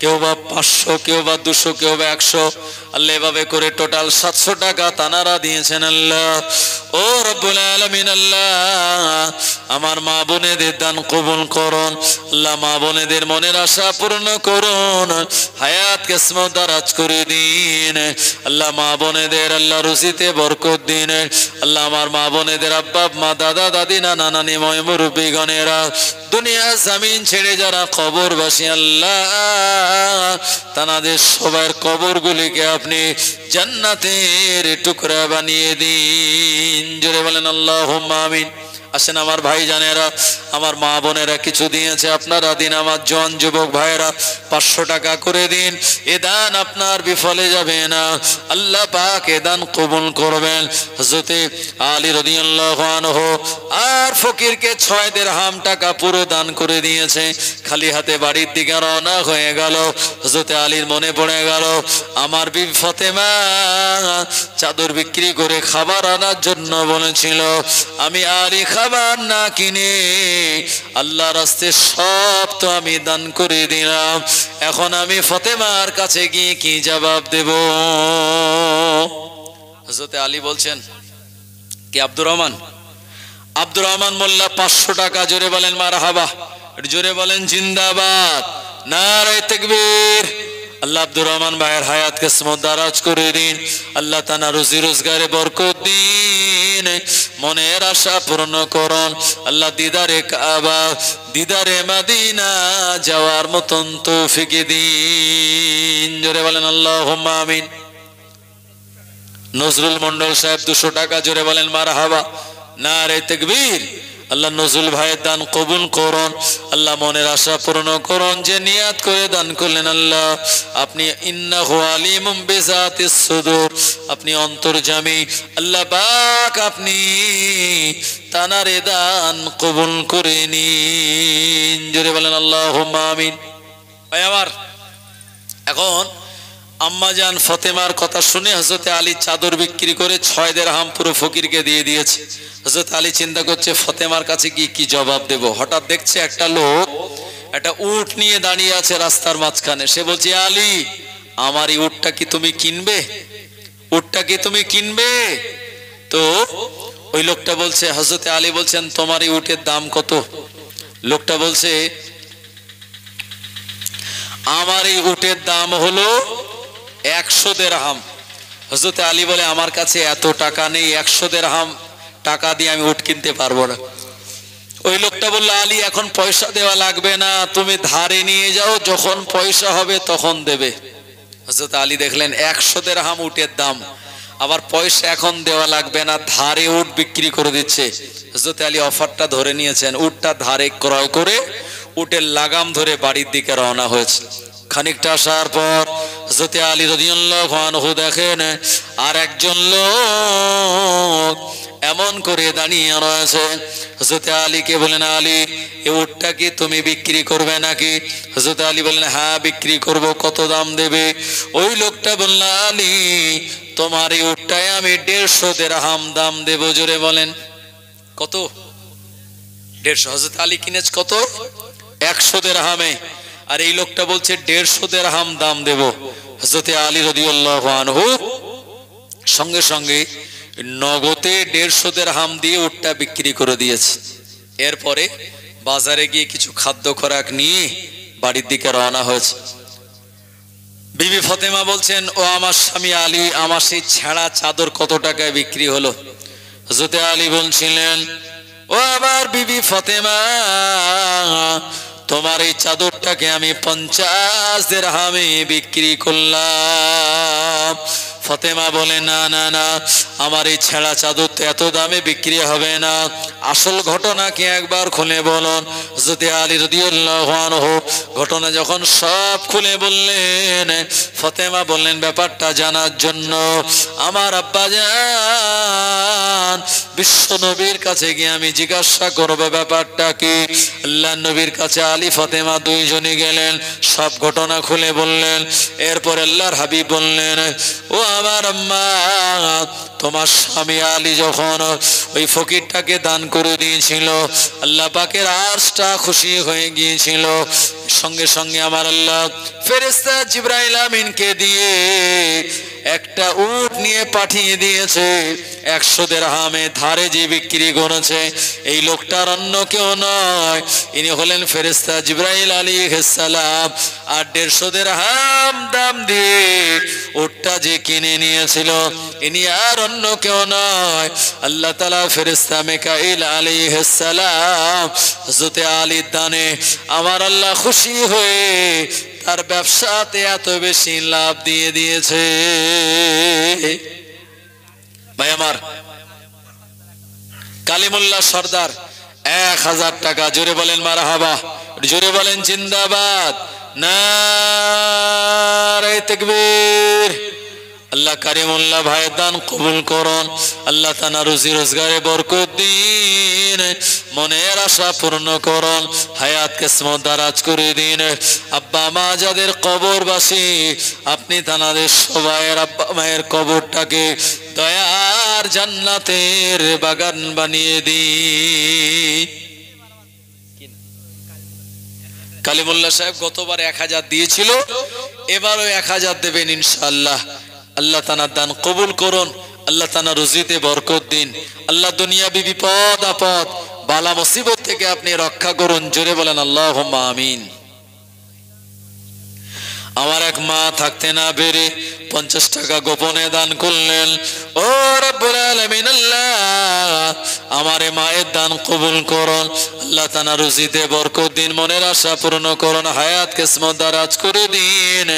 কেউ বা 500, কেউ বা 200, কেউ বা 100, আল্লাহ এভাবে করে টোটাল 700 টাকা তানারা দিয়েছেন। আল্লাহ ও রব্বুল আলামিন, আল্লাহ আমার মা বোনেদের দান কবুল করুন। আল্লাহ মা বোনেদের মনের আশা পূর্ণ করুন, হায়াত কিসমত দারাজ করে দিন। আল্লাহ মা বোনেদের আল্লাহ রুজিতে বরকত দিন। আল্লাহ আমার মা বোনেদের আব্বা মা, দাদা দাদি, নানা নানি, ময় মুরব্বিগণেরা দুনিয়া জমিন ছেড়ে যারা কবরবাসী, আল্লাহ তাদের সবার কবরগুলিকে আপনি জান্নাতের টুকরা বানিয়ে দিন। জোরে বলেন আল্লাহুম্মা আমিন। আসেন আমার ভাই জানেরা, আমার মা বোনেরা কিছু দিয়েছে, আপনারা দিন। আমার জওয়ান যুবক ভাইয়েরা 500 টাকা করে দিন। এ দান আপনার বিফলে যাবে না, আল্লাহ পাক এ দান কবুল করবেন। হযরতে আলী রাদিয়াল্লাহু আনহু আর ফকিরকে 6 দিরহাম টাকা পুরো দান করে দিয়েছে। খালি হাতে বাড়ির দিকে রওনা হয়ে গেল। হযরতে আলীর মনে পড়ে গেল আমার বিবি ফাতেমা চাদর বিক্রি করে খাবার আনার জন্য বলেছিল। আমি আলী খাবার না কিনে আল্লাহ রাস্তায় সব তো আমি দান করে দিলাম, এখন আমি ফাতেমার কাছে গিয়ে কি জবাব দেব? হযরতে আলী বলছেন কি আব্দুর রহমান মোল্লা 500 টাকা। জোরে বলেন মারহাবা, জোরে বলেন জিন্দাবাদ, নারে তাকবীর। আল্লাহ আব্দুর রহমান ভাইয়ের হায়াত কিসমত দারাজ করে দিন। আল্লাহ তাআলা রুজি রোজগারে বরকত দিন, মনের আশা পূর্ণ করুন। আল্লাহ দিদারে কাবা, দিদারে মদিনা যাওয়ার মতন তৌফিক দিন। জোরে বলেন আল্লাহুম্মা আমিন। নজরুল মন্ডল সাহেব 200 টাকা। জোরে বলেন মারহাবা, নারে তাকবীর। আল্লাহ নজরুল ভাইয়ের দান কবুল করুন। আল্লাহ মনের আশা পূর্ণ করুন। যে নিয়াত করে দান করলেন আল্লাহ আপনি ইন্নাহু আলিমুম বিজাতিস সুদূর, আপনি অন্তর্যামী। আল্লাহ পাক আপনি তানার দান কবুল করে নিন। জোরে বলেন আল্লাহুম্মা আমিন। ভাই আমার, এখন আম্মাজান ফাতেমার কথা শুনে হযরতে আলী চাদর বিক্রি করে 6 দিরহাম পুরো ফকিরকে দিয়ে দিয়েছে। হযরত আলী চিন্তা করছে ফাতেমার কাছে গিয়ে কি জবাব দেব। হঠাৎ দেখছে একটা লোক একটা উট নিয়ে দাঁড়িয়ে আছে রাস্তার মাঝখানে। সে বলছে, আলী আমার এই উটটা কি তুমি কিনবে? উটটা কি তুমি কিনবে? তো ওই লোকটা বলছে, হযরতে আলী বলছেন তোমার এই উটের দাম কত? লোকটা বলছে আমার এই উটের দাম হলো 100 দিরহাম। হযরত আলী বলে আমার কাছে এত টাকা নেই, 100 দিরহাম টাকা দিয়ে আমি উট কিনতে পারবো না। ওই লোকটা বলল, আলী এখন পয়সা দেওয়া লাগবে না, তুমি ধারে নিয়ে যাও, যখন পয়সা হবে তখন দেবে। হযরত আলী দেখলেন 100 দিরহাম উটের দাম, আবার পয়সা এখন দেওয়া লাগবে না, ধারে উট বিক্রি করে দিচ্ছে। হযরত আলী অফারটা ধরে নিয়েছেন। উটটা ধারে ক্রয় করে উটের লাগাম ধরে বাড়ির দিকে রওনা হয়েছে। খানিকটা আসার পর হযরত আলী রাদিয়াল্লাহু আনহু দেখেন আর একজন লোক এমন করে দাঁড়িয়ে রয়েছে। হযরত আলীকে বলেন, আলী এই উটটা কি তুমি বিক্রি করবে নাকি? হযরত আলী বলেন, হ্যাঁ বিক্রি করব, কত দাম দেবে? ওই লোকটা বলল, আলী তোমার এই উটটায় আমি 150 দিরহাম দাম দেব। জোরে বলেন কত? 150। হযরত আলী কিনেছে কত? 100 দিরহামে। আর এই লোকটা বলছে 150 দিরহাম দাম দেব। হযরত আলী রাদিয়াল্লাহু আনহু সঙ্গে সঙ্গে নগদে 150 দিরহাম দিয়ে উটটা বিক্রি করে দিয়েছে। এরপরে বাজারে গিয়ে কিছু খাদ্য খোরাক নিয়ে বাড়ির দিকে রওনা হয়েছে। বিবি ফাতেমা বলছেন, ও আমার স্বামী আলী, আমার সেই ছেঁড়া চাদর কত টাকায় বিক্রি হলো? হযরত আলী বলছিলেন, ও আমার বিবি ফাতেমা, তোমার এই চাদরটাকে আমি 50 দিরহামে বিক্রি করলাম। ফাতেমা বলে, না না না, আমার এই ছেঁড়া চাদর তো এত দামে বিক্রি হবে না, আসল ঘটনা কি একবার খুলে বলুন। হযরত আলী রাদিয়াল্লাহু আনহু ঘটনা যখন সব খুলে বললেন, ফাতেমা বললেন ব্যাপারটা জানার জন্য আমার আব্বাজান বিশ্ব নবীর কাছে গিয়ে আমি জিজ্ঞাসা করব ব্যাপারটা কি। আল্লাহ নবীর কাছে আলী ফাতেমা দুইজনই গেলেন, সব ঘটনা খুলে বললেন। এরপর আল্লাহর হাবিব বললেন, ও আমার আম্মা, তোমার স্বামী আলী যখন ওই ফকিরটাকে দান করে দিয়েছিল, আল্লাহ পাকের আরশটা খুশি হয়ে গিয়েছিল। সঙ্গে সঙ্গে আমার আল্লাহ ফেরেশতা জিবরাইল আমিনকে দিয়ে একটা উট নিয়ে পাঠিয়ে দিয়েছে। 100 দিরহামে ধারে যে বিক্রি করেছে, এই লোকটার অন্য কেউ নয়, ইনি হলেন ফেরেশতা জিবরাইল আলাইহিস সালাম। আর 150 দিরহাম দাম দিয়ে উটটা যে কিনে নিয়েছিল, ইনি আর অন্য কেউ নয়, আল্লাহ তাআলা ফেরেশতা মিকাইল আলাইহিস সালাম। হযরত আলীর দানে আমার আল্লাহ খুশি হয়ে তার ব্যবসাতে এত বেশি লাভ দিয়ে দিয়েছে। ভাই আমার, কালিমুল্লাহ সর্দার 1000 টাকা, জোরে বলেন মারহাবা, জোরে বলেন জিন্দাবাদ, নারে তাকবীর। আল্লাহ কারিমুল্লাহ ভাইয়ের দান কবুল করুন, আল্লাহ তাআলা রুজি রোজগারে বরকত দিন, মনের আশা পূর্ণ করুন, হায়াত কিসমত দারাজ করে দিন। আব্বা মা যাদের কবরবাসী, আপনি তাদের সবাইয়ের আব্বা মায়ের কবরটাকে দয়ার জান্নাতের বাগান বানিয়ে দিন। কালিমুল্লাহ সাহেব গতবার 1000 দিয়েছিল, এবারও 1000 দেবেন ইনশাআল্লাহ। আল্লাহ তাআলা দান কবুল করুন, আল্লাহ তাআলা রুজিতে বরকত দিন, আল্লাহ দুনিয়াবি বিপদ আপদ বালা মুসিবত থেকে আপনি রক্ষা করুন, জোরে বলেন আল্লাহুম্মা আমিন। আমার এক মা থাকতে না পেরে 50 টাকা গোপনে দান করলেন। ও রব্বুল আলামিন, আল্লাহ আমার মায়ের দান কবুল করুন, আল্লাহ তাআলা রুজিতে বরকত দিন, মনের আশা পূর্ণ করুন, হায়াত কিসমত দারাজ করে দিন,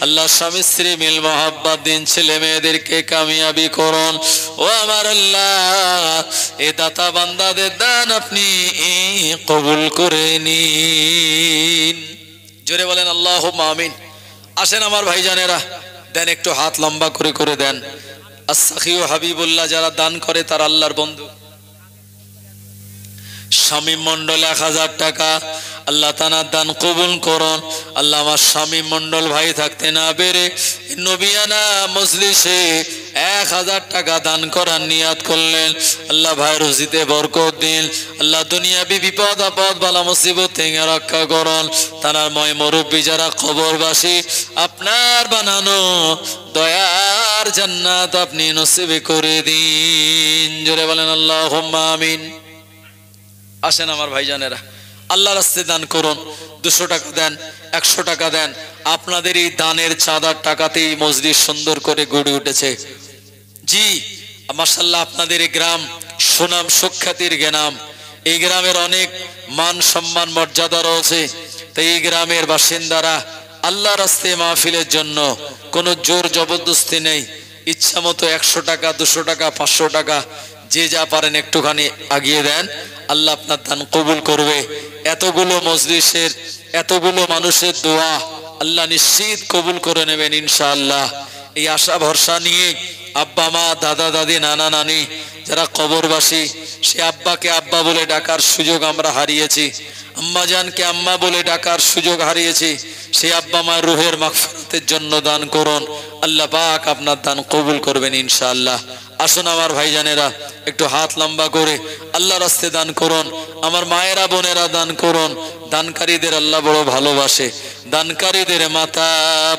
আল্লাহ স্বামী স্ত্রী মিল মহব্বত দিন, ছেলে মেয়েদেরকে কামিয়াবি করুন। ও আমার আল্লাহ, এ দাতা বান্দাদের দান আপনি কবুল করে নিন, জোরে বলেন আল্লাহুম্মা আমিন। আসেন আমার ভাইজানেরা, দেন একটু হাত লম্বা করে করে দেন। আস-সাখিউ হাবিবুল্লাহ, যারা দান করে তার আল্লাহর বন্ধু। শামীম মন্ডল 1000 টাকা, আল্লাহ তাআলা দান কবুল করুন। আল্লাহ আমার শামীম মন্ডল ভাই থাকতে না পেরে নবিয়ানা মজলিসে 1000 টাকা দান করার নিয়াত করলেন, আল্লাহ ভাই রুজিতে বরকত দিন, আল্লাহ দুনিয়াবি বিপদ আপদ বালা মুসিবত থেকে রক্ষা করুন। তার ময় মুরব্বী যারা কবরবাসী, আপনার বানানো দয়ার জান্নাত আপনি নসিব করে দিন, জোরে বলেন আল্লাহুম্মা আমিন। আসেন আমার ভাইজানেরা, আল্লাহর রাস্তায় দান করুন। 200 টাকা দেন, 100 টাকা দেন, আপনাদের এই দানের চাঁদার টাকাতেই মসজিদ সুন্দর করে গড়ে উঠেছে। জি মাশাআল্লাহ, আপনাদের এই গ্রাম সুনাম সুখ্যাতির গ্রাম, এই গ্রামের অনেক মান সম্মান মর্যাদা রয়েছে। তাই এই গ্রামের বাসিন্দারা আল্লাহর রাস্তায় মাহফিলের জন্য কোনো জোর জবরদস্তি নেই, ইচ্ছা মতো 100 টাকা, 200 টাকা, 500 টাকা, যে যা পারেন একটুখানি আগিয়ে দেন, আল্লাহ আপনার দান কবুল করবে। এতগুলো মজলিসের, এতগুলো মানুষের দোয়া আল্লাহ নিশ্চিত কবুল করে নেবেন ইনশাআল্লাহ। এই আশা ভরসা নিয়ে আব্বা মা, দাদা দাদি, নানা নানি যারা কবরবাসী, সে আব্বাকে আব্বা বলে ডাকার সুযোগ আমরা হারিয়েছি, আম্মা জানকে আম্মা বলে ডাকার সুযোগ হারিয়েছি। সেই আব্বা মায়ের রুহের মাগফিরাতের জন্য দান করুন, আল্লাহ পাক আপনার দান কবুল করবেন ইনশাআল্লাহ। আসুন আমার ভাইজানেরা, একটু হাত লম্বা করে আল্লাহর রাস্তায় দান করুন। আমার মায়েরা বোনেরা দান করুন। দানকারীদের আল্লাহ বড় ভালোবাসে, দানকারীদের মাতা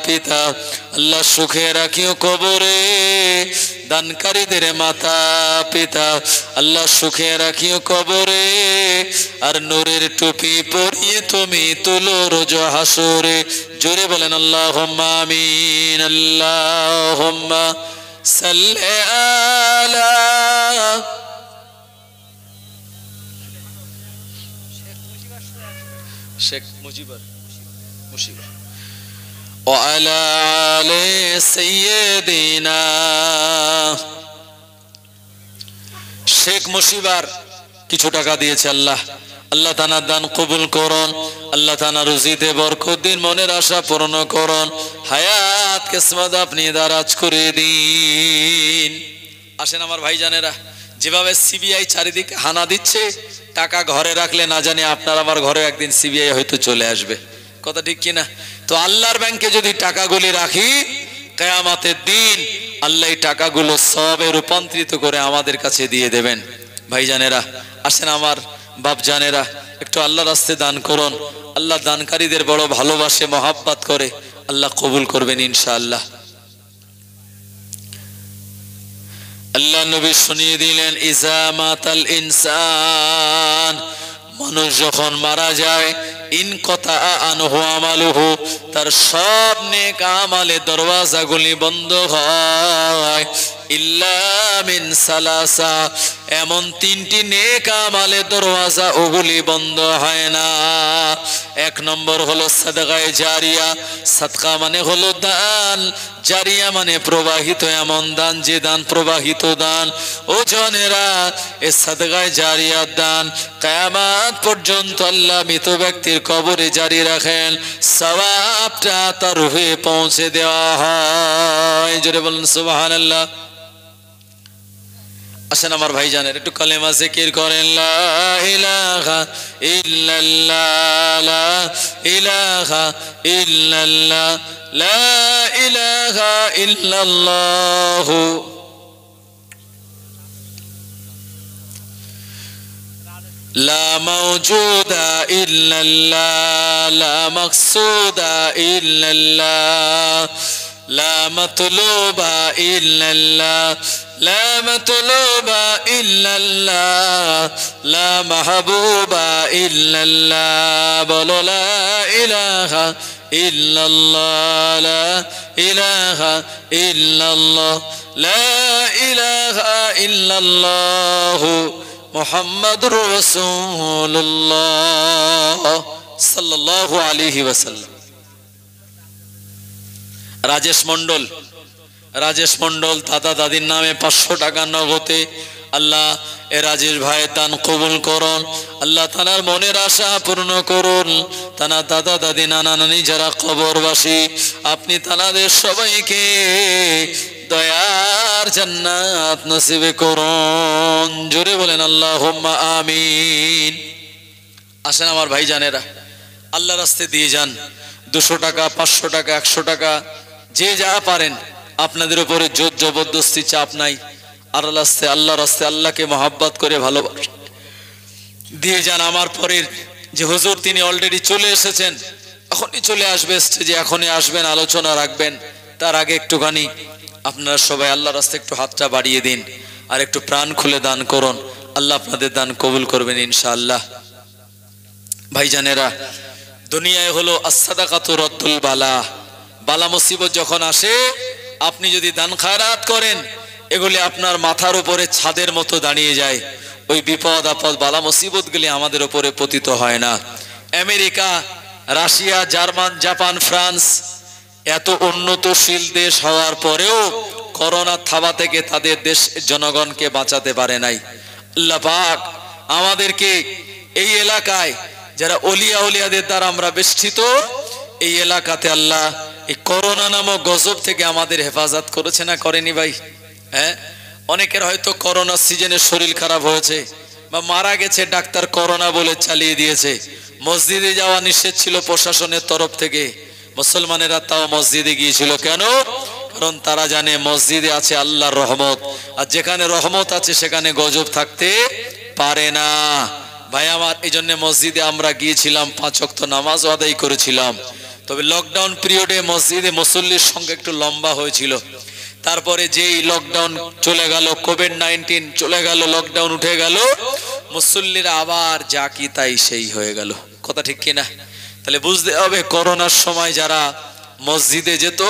পিতা আল্লাহ সুখে রাখিও কবরে, দানকারীদের মাতা পিতা আল্লাহ সুখে রাখিও কবরে, আর নূরের টুপি পরিয়ে তুমি তুলো রোজ হাসরে, জোরে বলেন আল্লাহুম্মা আমিন। আল্লাহুম্মা সাল্লি আলা শেখ মুজিবর ওয়া আলা আলি সাইয়্যিদিনা। শেখ মুশিবার কিছু টাকা দিয়েছে আল্লাহ, আল্লাহ তাআলা দান কবুল করুন, আল্লাহ তাআলা রুজিতে বরকত দিন, মনের আশা পূর্ণ করুন, হায়াত কিসমত আপনি দারাজ করে দিন। আসেন আমার ভাইজানেরা, যেভাবে সিবিআই চারিদিকে হানা দিচ্ছে, টাকা ঘরে রাখলে না জানি আপনার আমার ঘরে একদিন সিবিআই হয়তো চলে আসবে, কথা ঠিক কিনা? তো আল্লাহর ব্যাংকে যদি টাকাগুলি রাখি, কিয়ামতের দিন আল্লাহ এই টাকাগুলো সবে রূপান্তরিত করে আমাদের কাছে দিয়ে দেবেন। ভাইজানেরা আসেন, আমার বাপ জানেরা, একটু আল্লাহর রাস্তায় দান করুন। আল্লাহ দানকারীদের বড় ভালোবাসে, মহাব্বত করে, আল্লাহ কবুল করবেন ইনশাআল্লাহ। আল্লাহ নবী শুনিয়ে দিলেন, ইজা মাতাল ইনসান, মানুষ যখন মারা যায়, ইনকতা আনহু আমালুহু, তার সব নেক আমালের দরওয়াজাগুলি বন্ধ হয়, ইল্লা মিন সালাসা, এমন তিনটি নেক আমালের দরওয়াজা ওগুলি বন্ধ হয় না। এক নম্বর হলো সাদকায়ে জারিয়া, সাদকা মানে হলো দান, জারিয়া মানে প্রবাহিত এমন দান, যে দান প্রবাহিত দান। ও জনেরা, এ সাদকায়ে জারিয়ার দান কিয়ামত পর্যন্ত আল্লাহ মৃত ব্যক্তির কবরে জারি রাখেন, সওয়াবটা তার রূহে পৌঁছে দেওয়া হয়। জোরে বলুন সুবহানাল্লাহ। আসেন আমার ভাইজানের, একটু কালেমা জিকির করেন, লা ইলাহা ইল্লাল্লাহ, লা ইলাহা ইল্লাল্লাহ, লা ইলাহা ইল্লাল্লাহ। লা মাওজুদা ইল্লাল্লাহ, লা মাকসুদা ইল্লাল্লাহ, লা মাতলুবা ইল্লাল্লাহ, লা মাতলুবা ইল্লাল্লাহ, লা মাহবুবা ইল্লাল্লাহ। বলো লা ইলাহা ইল্লাল্লাহ, লা ইলাহা ইল্লাল্লাহ, লা ইলাহা ইল্লাল্লাহ, মুহাম্মাদুর রাসূলুল্লাহ সাল্লাল্লাহু আলাইহি ওয়াসাল্লাম। রাজেশ মন্ডল দাদা দাদির নামে 500 টাকা নগদে। আল্লাহ এ রাজেশ ভাইয়ের দান কবুল করুন, আল্লাহ তাআলার মনের আশা পূর্ণ করুন। তানা দাদা দাদি নানা নানি যারা কবরবাসী, আপনি তাদের সবাইকে দয়ার জান্নাত নসিবে করুন। জোরে বলেন আল্লাহুম্মা আমিন। আসেন আমার ভাইজানেরা, আল্লাহর রাস্তায় দিয়ে যান। 200 টাকা, 500 টাকা, 100 টাকা, যে যা পারেন, আপনাদের উপরে জোর জবরদস্তি চাপ নাই। আল্লাহর রাস্তায় আল্লাহকে মহাব্বত করে ভালোবাসে দিয়ে যান। আমার পরের যে হুজুর, তিনি অলরেডি চলে এসেছেন, এখনই চলে আসবে স্টেজে, এখনই আসবেন, আলোচনা রাখবেন। তার আগে একটুখানি আপনারা সবাই আল্লাহর রাস্তায় একটু হাতটা বাড়িয়ে দিন, আর একটু প্রাণ খুলে দান করুন। আল্লাহ আপনাদের দান কবুল করবেন ইনশাআল্লাহ। ভাইজানেরা, দুনিয়ায় হলো as-সাদাকাতু রাদ্দুল বালা, বালা মুসিবত যখন আসে, আপনি যদি দান খায়রাত করেন, এগুলি আপনার মাথার উপরে ছাদের মতো দাঁড়িয়ে যায়। ওই বিপদ আপদ বালা মুসিবতগুলি আমাদের উপরে পতিত হয় না। America, Russia, German, Japan, France এত উন্নতশীল দেশ হওয়ার পরেও করোনা থাবা থেকে তাদের দেশ জনগণকে বাঁচাতে পারে নাই। আল্লাহ পাক আমাদেরকে এই এলাকায় যারা ওলিয়াদের দ্বারা আমরা বেষ্টিত, এই এলাকাতে আল্লাহ এই করোনা নামক গজব থেকে আমাদের হেফাজত করেছে না করেনি ভাই? হ্যাঁ, অনেকের হয়তো করোনা সিজনে শরীর খারাপ হয়েছে বা মারা গেছে, ডাক্তার করোনা বলে চালিয়ে দিয়েছে। মসজিদে যাওয়া নিষেধ ছিল প্রশাসনের তরফ থেকে, মুসলমানেরা তাও মসজিদে গিয়েছিল। কেন? কারণ তারা জানে মসজিদে আছে আল্লাহর রহমত, আর যেখানে রহমত আছে সেখানে গজব থাকতে পারে না। ভাই আমার, এই জন্য মসজিদে আমরা গিয়েছিলাম, 5 ওয়াক্ত নামাজ আদায় করেছিলাম। তবে লকডাউন পিরিয়ডে মসজিদে মুসল্লির সংখ্যা একটু লম্বা হয়েছিল। তারপরে যেই লকডাউন চলে গেল, কোভিড-19 চলে গেল, লকডাউন উঠে গেল, মুসল্লিরা আবার যা কি তাই সেই হয়ে গেল। কথা ঠিক কিনা? তাহলে বুঝতে হবে, করোনার সময় যারা মসজিদে যেত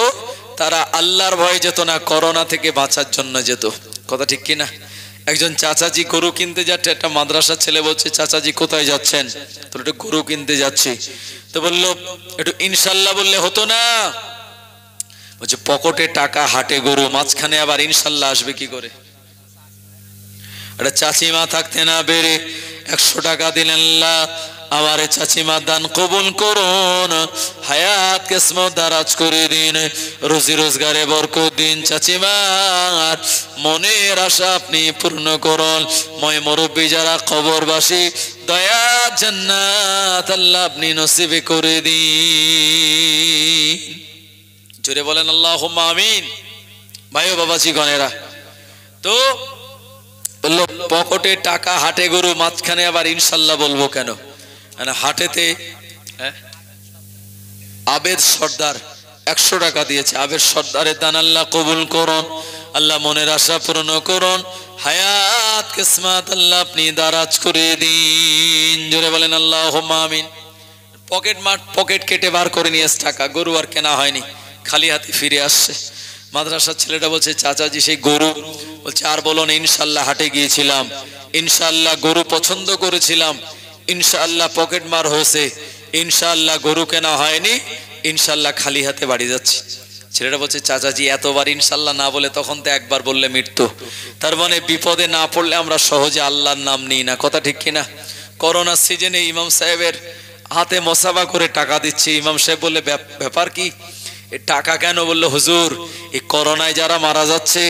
তারা আল্লাহর ভয়ে যেত না, করোনা থেকে বাঁচার জন্য যেত। কথা ঠিক কিনা? একজন চাচাজি গরু কিনতে যাচ্ছে, একটা মাদ্রাসার ছেলে বলছে, চাচাজি কোথায় যাচ্ছেন? তো একটু গরু কিনতে যাচ্ছি। তো বললো, একটু ইনশাল্লাহ বললে হতো না? বলছে পকেটে টাকা হাটে গরু, মাঝখানে আবার ইনশাল্লাহ আসবে কি করে? একটা চাচিমা থাকতে না বেড়ে 100 টাকা দিলেন, আল্লাহ আমার চাচিমার দান কবুল করুন, হায়াত কিসমত দারাজ করে দিন, রুজি রোজগারে বরকত দিন, চাচিমার মনের আশা আপনি পূর্ণ করুন। ময় মুরব্বী যারা কবরবাসী, দয়া জান্নাত আল্লাহ আপনি নসিবে করে দিন। জোরে বলেন আল্লাহুম্মা আমিন। ভাই ও বাবাজি গণেরা, তো বললো পকেটে টাকা হাটে গরু, মাঝখানে আবার ইনশাল্লাহ বলবো কেন? হাটেতে আবেদ সর্দার 100 টাকা দিয়েছে, আবেদ সর্দারের দান আল্লাহ কবুল করুন, আল্লাহ মনের আশা পূর্ণ করুন, হায়াত কিসমত আল্লাহ আপনি দারাজ করে দিন। জোরে বলেন আল্লাহুম্মা আমিন। পকেট কেটে বার করে নিয়ে টাকা, গরু আর কেনা হয়নি, খালি হাতে ফিরে আসছে। মাদ্রাসার ছেলেটা বলছে চাচাজি সেই গরু, বলছে আর বলো না, ইনশাল্লাহ হাটে গিয়েছিলাম, ইনশাল্লাহ গরু পছন্দ করেছিলাম, ইনশাআল্লাহ পকেট মার হয়েছে, ইনশাআল্লাহ গরু কেনা হয়নি, ইনশাআল্লাহ খালি হাতে বাড়ি যাচ্ছি। ছেলেটা বলছে চাচাজি এতবার ইনশাআল্লাহ না বলে, তখন তো একবার বললে মৃত্যু। তার মানে বিপদে না পড়লে আমরা সহজে আল্লাহর নাম নিই না, কথা ঠিক কিনা? করোনার সিজনে ইমাম সাহেবের হাতে মসাবা করে টাকা দিচ্ছে, ইমাম সাহেব বললে ব্যাপার কি, এ টাকা কেন? বললো হুজুর এই করোনায় যারা মারা যাচ্ছে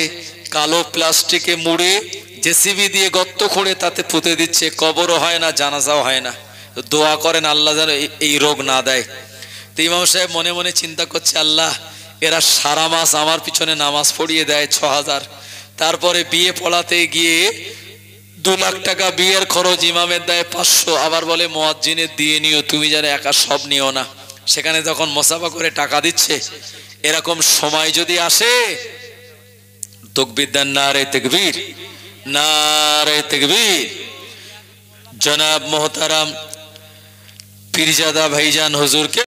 কালো প্লাস্টিকে মুড়ে জেসিবি দিয়ে গর্ত খুঁড়ে তাতে পুঁতে দিচ্ছে, কবরও হয় না, জানাজাও হয় না, দোয়া করেন আল্লাহ যেন এই রোগ না দেয়। তো ইমাম সাহেব মনে মনে চিন্তা করছে, আল্লাহ এরা সারা মাস আমার পিছনে নামাজ পড়িয়ে দেয় 6000, তারপরে বিয়ে পড়াতে গিয়ে 2 লাখ টাকা বিয়ের খরচ, ইমামের দেয় 500, আবার বলে মুয়াজ্জিনের দিয়ে নিও, তুমি যেন একা সব নিও না। সেখানে যখন মোসাফা করে টাকা দিচ্ছে, এরকম সময় যদি আসে, তাকবীর দেন, নারে তাকবীর, নারে তাকবীর। জনাব মোহতারাম পীরজাদা ভাইজান হুজুরকে